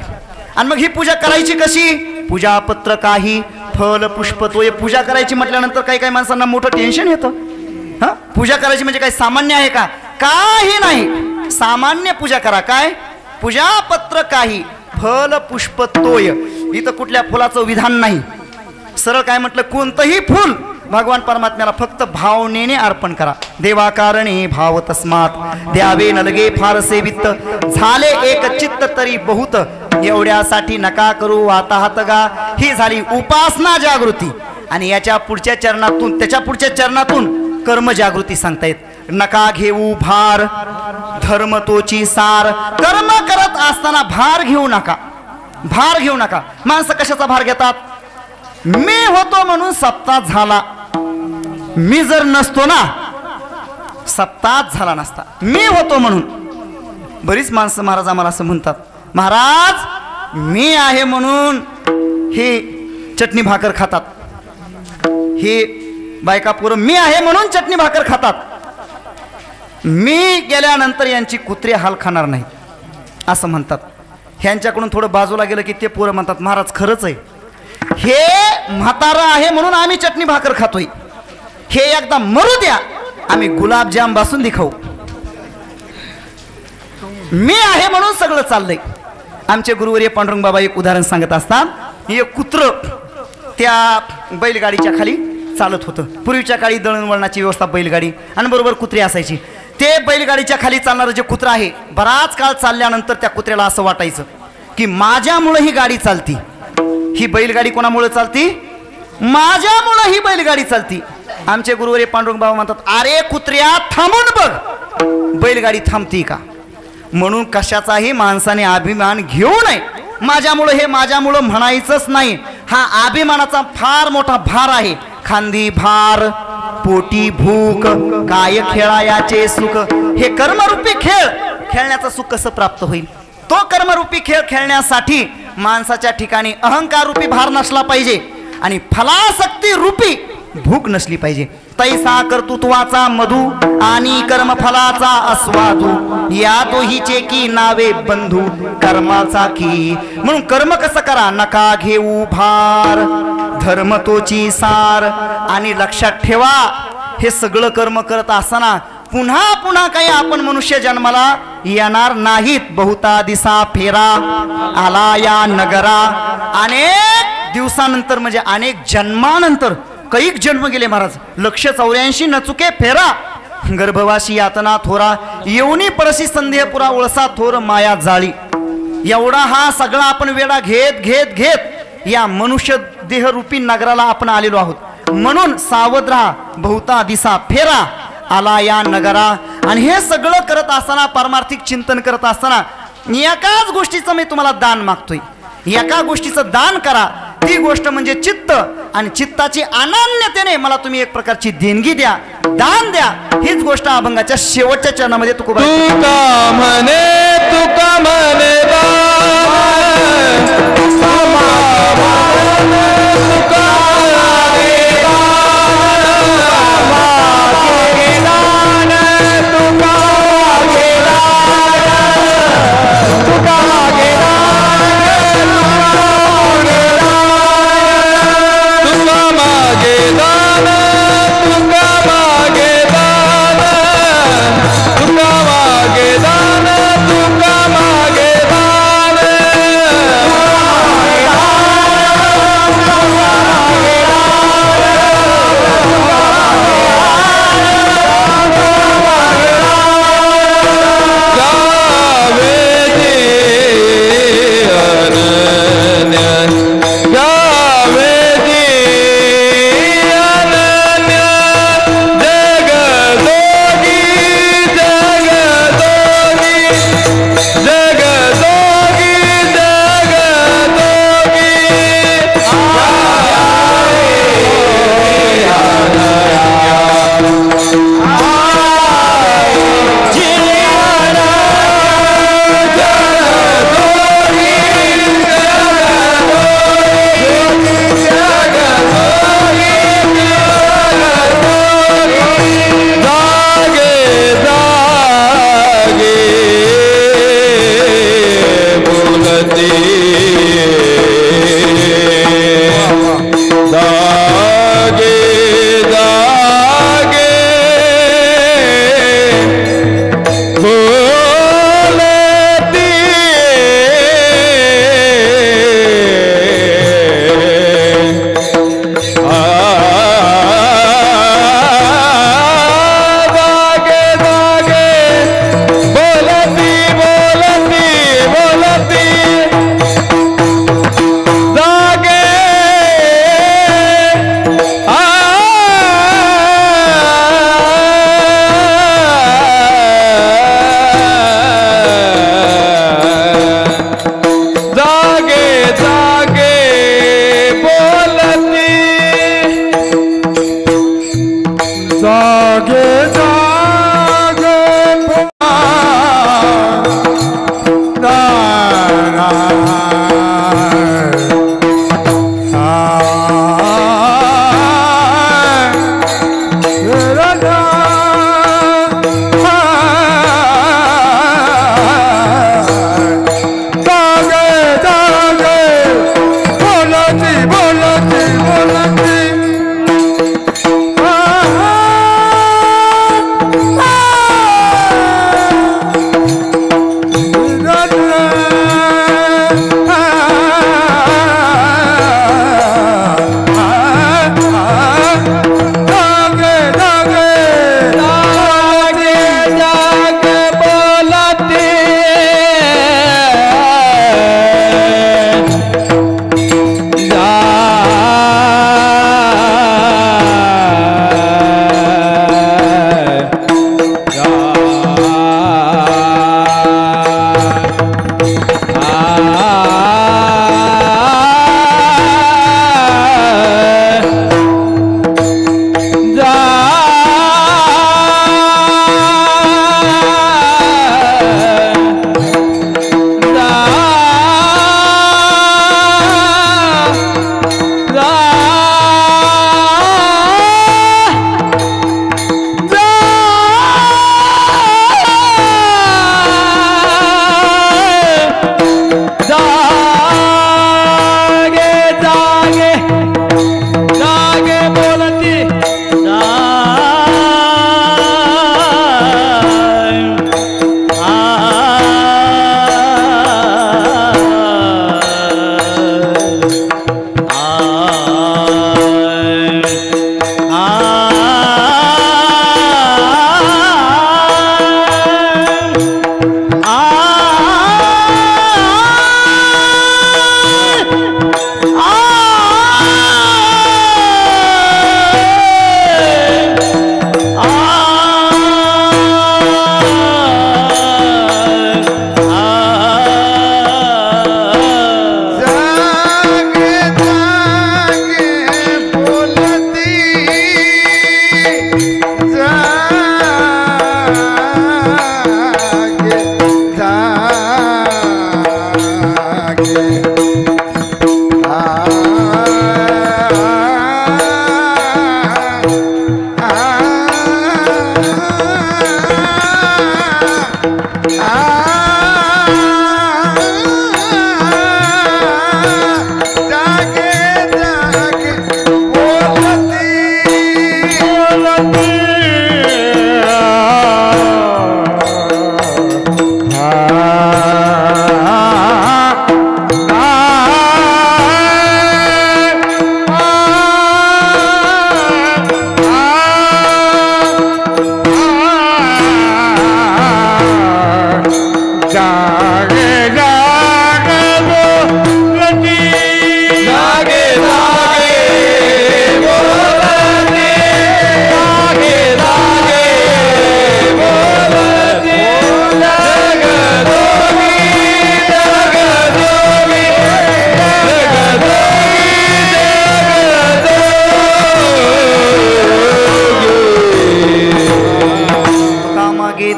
A: आणि मग ही पूजा करायची कशी? पूजापत्र काही फल पुष्प तोय. पूजा करायची म्हटल्यानंतर काही काही माणसांना मोठं टेन्शन येतं. हां, पूजा करायची म्हणजे काय सामान्य आहे का? काही नाही, सामान्य पूजा करा. काय? पूजापत्र काही फल पुष्प तोय. इथं कुठल्या फुलाचं विधान नाही. सरळ काय म्हटलं? कोणतंही फुल भगवान परमात्म्याला फक्त भावनेने अर्पण करा. देवाकारणे भाव तस्मात द्यावे नलगे फार सेवित. झाले एक चित्त तरी बहुत. एवढ्यासाठी नका करू वाताहत गा. ही झाली उपासना जागृती. आणि याच्या पुढच्या चरणातून, त्याच्या पुढच्या चरणातून कर्म जागृती सांगतायत. नका घेऊ भार धर्म तोची सार. कर्म करत असताना भार घेऊ नका, भार घेऊ नका. माणसं कशाचा भार घेतात? मी होतो म्हणून सप्ताह झाला, मी जर नसतो ना सप्ताह झाला नसता. मी होतो म्हणून. बरीच माणसं महाराज आम्हाला असं म्हणतात, महाराज मी आहे म्हणून हे चटणी भाकर खातात, हे बायका पोरं मी आहे म्हणून चटणी भाकर खातात, मी गेल्यानंतर यांची कुत्रे हाल खाणार नाही असं म्हणतात. ह्यांच्याकडून थोडं बाजूला गेलं की ते पोरं म्हणतात, महाराज खरंच आहे, हे म्हातारा आहे म्हणून आम्ही चटणी भाकर खातोय, हे एकदा मरू द्या आम्ही गुलाबजाम बासुंदी खाऊ. मी आहे म्हणून सगळं चाललंय. आमचे गुरुवर्य पांडुरंग बाबा एक उदाहरण सांगत असतात. एक कुत्र त्या बैलगाडीच्या खाली चालत होतं. पूर्वीच्या काळी दळणवळणाची व्यवस्था बैलगाडी आणि बरोबर कुत्रे असायची. ते बैलगाडीच्या खाली चालणारं जे कुत्रं आहे, बराच काळ चालल्यानंतर त्या कुत्र्याला असं वाटायचं की माझ्यामुळं ही गाडी चालती. ही बैलगाडी कोणामुळे चालती? माझ्यामुळं ही बैलगाडी चालती. आमचे गुरुवर्य पांडुरंग बाबा म्हणतात, अरे कुत्र्या थांबून बघ बैलगाडी थांबती का. म्हणून कशाचाही माणसाने अभिमान घेऊ नये. माझ्यामुळं हे माझ्यामुळं म्हणायचंच नाही. हा अभिमानाचा फार मोठा भार आहे. खांदी भार पोटी भूक काय खेळायाचे सुख. हे कर्मरूपी खेळ खेळण्याचं सुख कसं प्राप्त होईल? तो कर्मरूपी खेळ खेळण्यासाठी माणसाच्या ठिकाणी अहंकाररूपी भार नसला पाहिजे आणि फलासक्ती रूपी भूक नसली पाहिजे. तैसा कर्तृत्वाचा मधु आणि कर्मफलाचा आस्वादू या दोहीचे की नावे बंधू कर्माचा की. म्हणून कर्म कसं करा? नका घेऊ भार धर्म तोची सार. आणि लक्षात ठेवा, हे सगळं कर्म करत असताना पुन्हा पुन्हा काही आपण मनुष्य जन्माला येणार नाहीत. बहुता दिसा फेरा आला या नगरा. अनेक दिवसानंतर म्हणजे अनेक जन्मानंतर कैक जन्म गेले महाराज. 184 न चुके फेरा. गर्भवासी यातना थोरा येऊनी परशी संदेह पुरा उळसा थोर माया जाळी. एवढा हा सगळा आपण वेळा घेत घेत घेत या मनुष्य देहरूपी नगराला आपण आलेलो आहोत. म्हणून सावध राहा. बहुता दिसा फेरा आला या नगरा. आणि हे सगळं करत असताना, पारमार्थिक चिंतन करत असताना एकाच गोष्टीचं मी तुम्हाला दान मागतोय. एका गोष्टीचं दान करा. ती गोष्ट म्हणजे चित्त. आणि चित्ताची अनन्यतेने मला तुम्ही एक प्रकारची देणगी द्या, दान द्या. हीच गोष्ट अभंगाच्या शेवटच्या चरणामध्ये तुका
B: म्हणे तुका म्हणे तुका मागे दान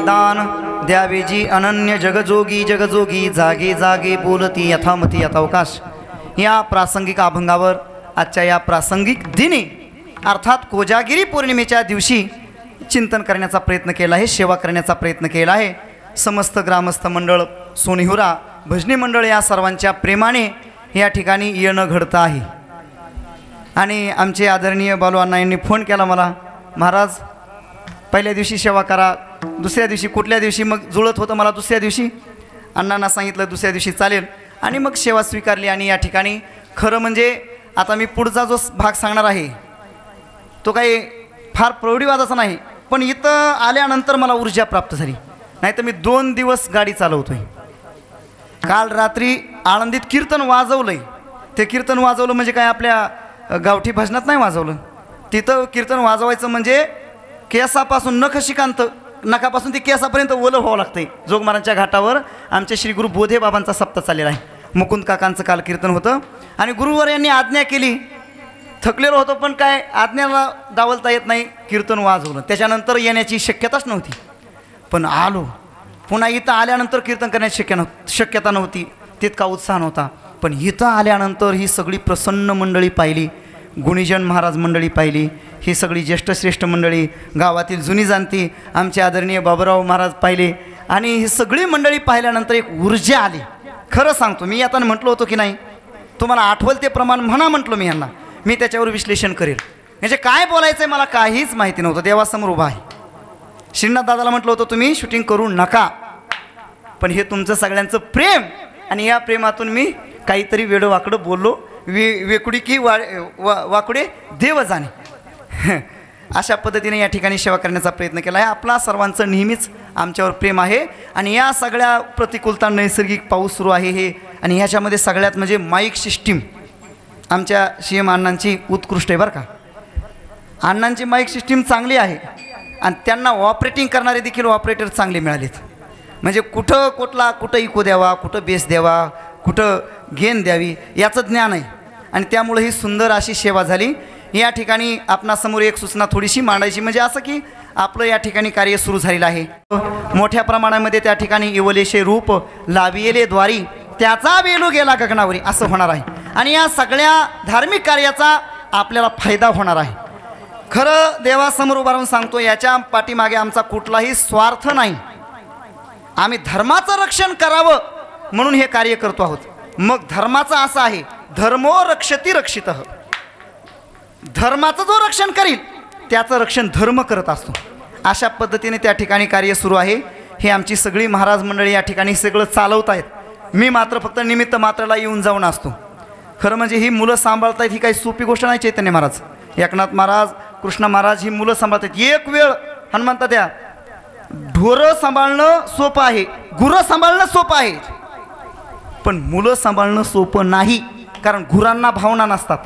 A: दान द्यावे जी अनन्य जगजोगी जगजोगी जागे जागे बोलती यथामती यथावकाश. या प्रासंगिक अभंगावर आजच्या या प्रासंगिक दिनी अर्थात कोजागिरी पौर्णिमेच्या दिवशी चिंतन करण्याचा प्रयत्न केला आहे, सेवा करण्याचा प्रयत्न केला आहे. समस्त ग्रामस्थ मंडळ, सोनिहुरा भजनी मंडळ या सर्वांच्या प्रेमाने या ठिकाणी येणं घडतं आहे. आणि आमचे आदरणीय बालूअण्णा यांनी फोन केला मला, महाराज पहिल्या दिवशी सेवा करा, दुसऱ्या दिवशी कुठल्या दिवशी, मग जुळत होतं मला दुसऱ्या दिवशी. अण्णांना सांगितलं दुसऱ्या दिवशी चालेल आणि मग सेवा स्वीकारली. आणि या ठिकाणी खरं म्हणजे आता मी पुढचा जो भाग सांगणार आहे तो काही फार प्रौढीवादाचा नाही, पण इथं आल्यानंतर मला ऊर्जा प्राप्त झाली. नाही तर मी 2 दिवस गाडी चालवतोय. काल रात्री आळंदीत कीर्तन वाजवलं आहे. ते कीर्तन वाजवलं म्हणजे काय आपल्या गावठी भजनात नाही वाजवलं. तिथं कीर्तन वाजवायचं म्हणजे केसापासून नखशिकांत, नखापासून ते केसापर्यंत ओलं व्हावं लागतंय. जोगमारांच्या घाटावर आमचे श्री गुरु बोधे बाबांचा सप्ताह चाललेला आहे. मुकुंद काकांचं काल कीर्तन होतं आणि गुरुवर यांनी आज्ञा केली. थकलेलो होतो पण काय आज्ञाला डावलता येत नाही, कीर्तन वाजवलं. त्याच्यानंतर येण्याची शक्यताच नव्हती, पण आलो. पुन्हा इथं आल्यानंतर कीर्तन करण्याची शक्यता नव्हती, तितका उत्साह नव्हता. पण इथं आल्यानंतर ही सगळी प्रसन्न मंडळी पाहिली, गुणीजन महाराज मंडळी पाहिली, ही सगळी ज्येष्ठश्रेष्ठ मंडळी, गावातील जुनी जाणती आमचे आदरणीय बाबूराव महाराज पाहिले. आणि ही सगळी मंडळी पाहिल्यानंतर एक ऊर्जा आली. खरं सांगतो, मी आता म्हटलं होतं की नाही, तुम्हाला आठवल ते प्रमाण म्हणा म्हटलं मी यांना, मी त्याच्यावर विश्लेषण करेल. म्हणजे काय बोलायचं आहे मला काहीच माहिती नव्हतं. देवासमोर उभा आहे. श्रीनाथ दादाला म्हटलं होतं तुम्ही शूटिंग करू नका, पण हे तुमचं सगळ्यांचं प्रेम आणि या प्रेमातून मी काहीतरी वेडं वाकडं बोललो. वेकुडी की वाकुडे देव जाणे अशा पद्धतीने या ठिकाणी सेवा करण्याचा प्रयत्न केला आहे. आपला सर्वांचं नेहमीच आमच्यावर प्रेम आहे. आणि या सगळ्या प्रतिकूलता, नैसर्गिक पाऊस सुरू आहे हे, आणि ह्याच्यामध्ये सगळ्यात म्हणजे माईक सिस्टीम आमच्या CM अण्णांची उत्कृष्ट आहे बरं का. अण्णांची माईक सिस्टीम चांगली आहे आणि त्यांना ऑपरेटिंग करणारे देखील ऑपरेटर चांगले मिळालेत. म्हणजे कुठं इको द्यावा, कुठं बेस द्यावा, कुठं गेन द्यावी याचं ज्ञान आहे. आणि त्यामुळे ही सुंदर अशी सेवा झाली. या ठिकाणी आपणासमोर एक सूचना थोडीशी मांडायची, म्हणजे असं की आपलं या ठिकाणी कार्य सुरू झालेलं आहे. मोठ्या प्रमाणामध्ये त्या ठिकाणी इवलेशे रूप लाविले द्वारी त्याचा वेलू गेला गगनावरी असं होणार आहे. आणि या सगळ्या धार्मिक कार्याचा आपल्याला फायदा होणार आहे. खरं देवासमोर उभा राहून सांगतो, याच्या पाठीमागे आमचा कुठलाही स्वार्थ नाही. आम्ही धर्माचं रक्षण करावं म्हणून हे कार्य करतो आहोत. मग धर्माचं असं आहे, धर्मो रक्षती रक्षितः. धर्माचं जो रक्षण करील त्याचं रक्षण धर्म करत असतो. अशा पद्धतीने त्या ठिकाणी कार्य सुरू आहे. हे आमची सगळी महाराज मंडळी या ठिकाणी सगळं चालवत आहेत. मी मात्र फक्त निमित्त मात्राला येऊन जाऊन असतो. खरं म्हणजे ही मुलं सांभाळतायत ही काही सोपी गोष्ट नाही. चैतन्य महाराज, एकनाथ महाराज, कृष्ण महाराज ही मुलं सांभाळतात. एक वेळ हनुमंत त्या ढोरं सांभाळणं सोपं आहे, गुरं सांभाळणं सोपं आहे, पण मुलं सांभाळणं सोपं नाही. कारण गुरांना भावना नसतात,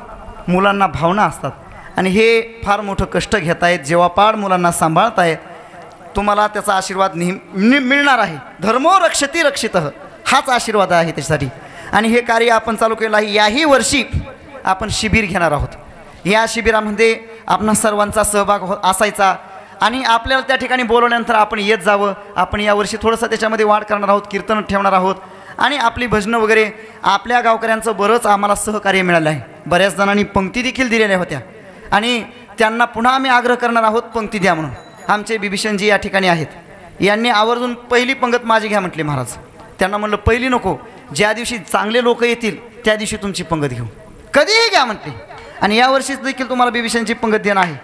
A: मुलांना भावना असतात. आणि हे फार मोठं कष्ट घेत आहेत. जेव्हा पाड मुलांना सांभाळतायत, तुम्हाला त्याचा आशीर्वाद नेहमी मिळणार आहे. धर्मो रक्षती रक्षितः हाच आशीर्वाद आहे त्याच्यासाठी. आणि हे कार्य आपण चालू केलं आहे. याही वर्षी आपण शिबिर घेणार आहोत. या शिबिरामध्ये आपणा सर्वांचा सहभाग असायचा आणि आपल्याला त्या ठिकाणी बोलवल्यानंतर आपण येत जावं. आपण यावर्षी थोडंसं त्याच्यामध्ये वाढ करणार आहोत, कीर्तन ठेवणार आहोत आणि आपली भजनं वगैरे. आपल्या गावकऱ्यांचं बरंच आम्हाला सहकार्य मिळालं आहे. बऱ्याच जणांनी पंक्ती देखील दिलेल्या होत्या आणि त्यांना पुन्हा आम्ही आग्रह करणार आहोत पंक्ती द्या म्हणून. आमचे बिभीषणजी या ठिकाणी आहेत, यांनी आवर्जून पहिली पंगत माझी घ्या म्हटले महाराज. त्यांना म्हणलं पहिली नको, ज्या दिवशी चांगले लोक येतील त्या दिवशी तुमची पंगत घेऊ, कधीही घ्या म्हटले. आणि यावर्षीच देखील तुम्हाला बिभीषणची पंगत देणं आहे.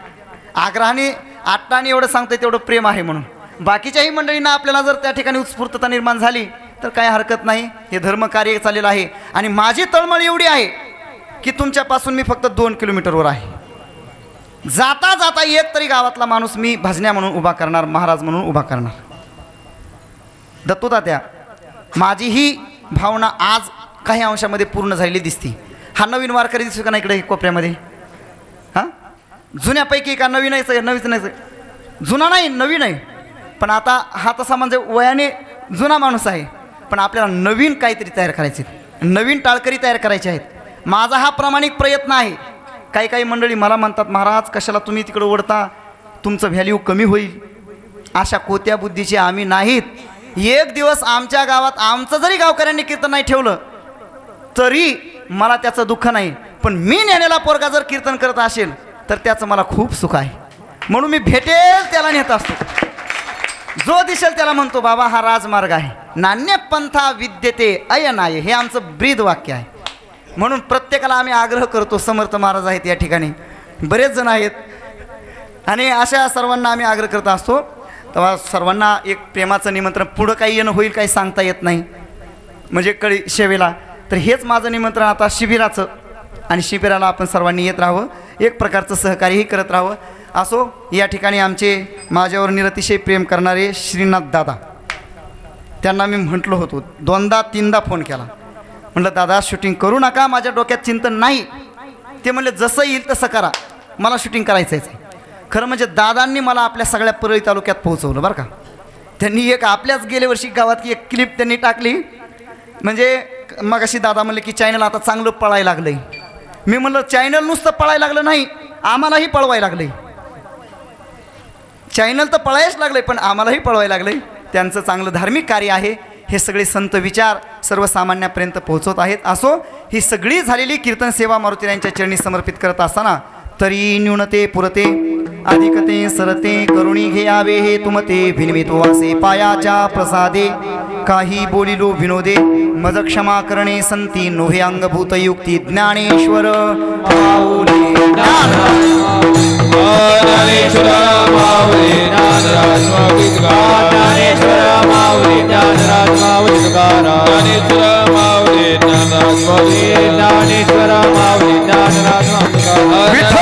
A: आग्रहाने आत्ताने एवढं सांगतंय तेवढं प्रेम आहे म्हणून. बाकीच्याही मंडळींना आपल्याला जर त्या ठिकाणी उत्स्फूर्तता निर्माण झाली तर काय हरकत नाही. हे धर्मकार्य चाललेलं आहे आणि माझी तळमळ एवढी आहे की तुमच्यापासून मी फक्त 2 किलोमीटरवर आहे. जाता जाता एक तरी गावातला माणूस मी भजन्या म्हणून उभा करणार, महाराज म्हणून उभा करणार. दत्तोतात्या माझी ही भावना आज काही अंशामध्ये पूर्ण झालेली दिसते. हा नवीन वारकरी दिसतो का नाही इकडे कोपऱ्यामध्ये? हां, जुन्यापैकी का नवीन आहे? नवीच नाही, जुना नाही नवीन आहे. पण आता हा तसा म्हणजे वयाने जुना माणूस आहे, पण आपल्याला नवीन काहीतरी तयार करायचे, नवीन टाळकरी तयार करायचे आहेत. माझा हा प्रामाणिक प्रयत्न आहे. काही काही मंडळी मला म्हणतात, महाराज कशाला तुम्ही तिकडं ओढता, तुमचं व्हॅल्यू कमी होईल. अशा कोत्या बुद्धीचे आम्ही नाहीत. एक दिवस आमच्या गावात आमचं जरी गावकऱ्यांनी कीर्तन नाही ठेवलं तरी मला त्याचं दुःख नाही, पण मी नेलेला पोरगा जर कीर्तन करत असेल तर त्याचं मला खूप सुख आहे. म्हणून मी भेटेल त्याला नेत असतो. जो दिसेल त्याला म्हणतो, बाबा हा राजमार्ग आहे. नान्य पंथा विद्यते अयनाय, हे आमचं ब्रीद वाक्य आहे. म्हणून प्रत्येकाला आम्ही आग्रह करतो. समर्थ महाराज आहेत या ठिकाणी, बरेच जण आहेत, आणि अशा सर्वांना आम्ही आग्रह करत असतो. तेव्हा सर्वांना एक प्रेमाचं निमंत्रण. पुढं काही येणं होईल काही सांगता येत नाही, म्हणजे कळी शेवेला. तर हेच माझं निमंत्रण आता शिबिराचं, आणि शिबिराला आपण सर्वांनी येत राहावं, एक प्रकारचं सहकार्यही करत राहावं. असो, या ठिकाणी आमचे माझ्यावर निरतिशय प्रेम करणारे श्रीनाथ दादा, त्यांना मी म्हटलं होतो, 2दा 3दा फोन केला. म्हटलं दादा शूटिंग करू नका, माझ्या डोक्यात चिंतन नाही. ते म्हणले जसं येईल तसं करा, मला शूटिंग करायचंच आहे. खरं म्हणजे दादांनी मला आपल्या सगळ्या परळी तालुक्यात पोहोचवलं बरं का. त्यांनी एक आपल्याच गेल्या वर्षी गावात एक क्लिप त्यांनी टाकली. म्हणजे मग अशी दादा म्हणले की चॅनल आता चांगलं पळायला लागलंय. मी म्हणलं चॅनल नुसतं पळायला लागलं नाही, आम्हालाही पळवायला लागलंय. चॅनल तर पळायच लागलंय, पण आम्हालाही पळवायला लागलंय. त्यांचं चांगलं धार्मिक कार्य आहे. हे सगळे संत विचार सर्वसामान्यापर्यंत पोहोचवत आहेत. असो, ही सगळी झालेली कीर्तन सेवा मारुतीरायांच्या चरणी समर्पित करत असताना तरी न्यूनते पुरते अधिकते सरते करुणी घ्यावे हे तुमते भिनवितो वासे पायाच्या प्रसादे काही बोलिलो विनोदे मज क्षमा करणे संती नोहे अंगभूत युक्ती ज्ञानेश्वर माऊली
B: ज्ञानेश्वर माऊली ज्ञानराज माऊली ज्ञानेश्वर माऊली ज्ञानराज माऊली ज्ञानेश्वर माऊली ज्ञानराज माऊली ज्ञानेश्वर माऊली ज्ञानराज माऊली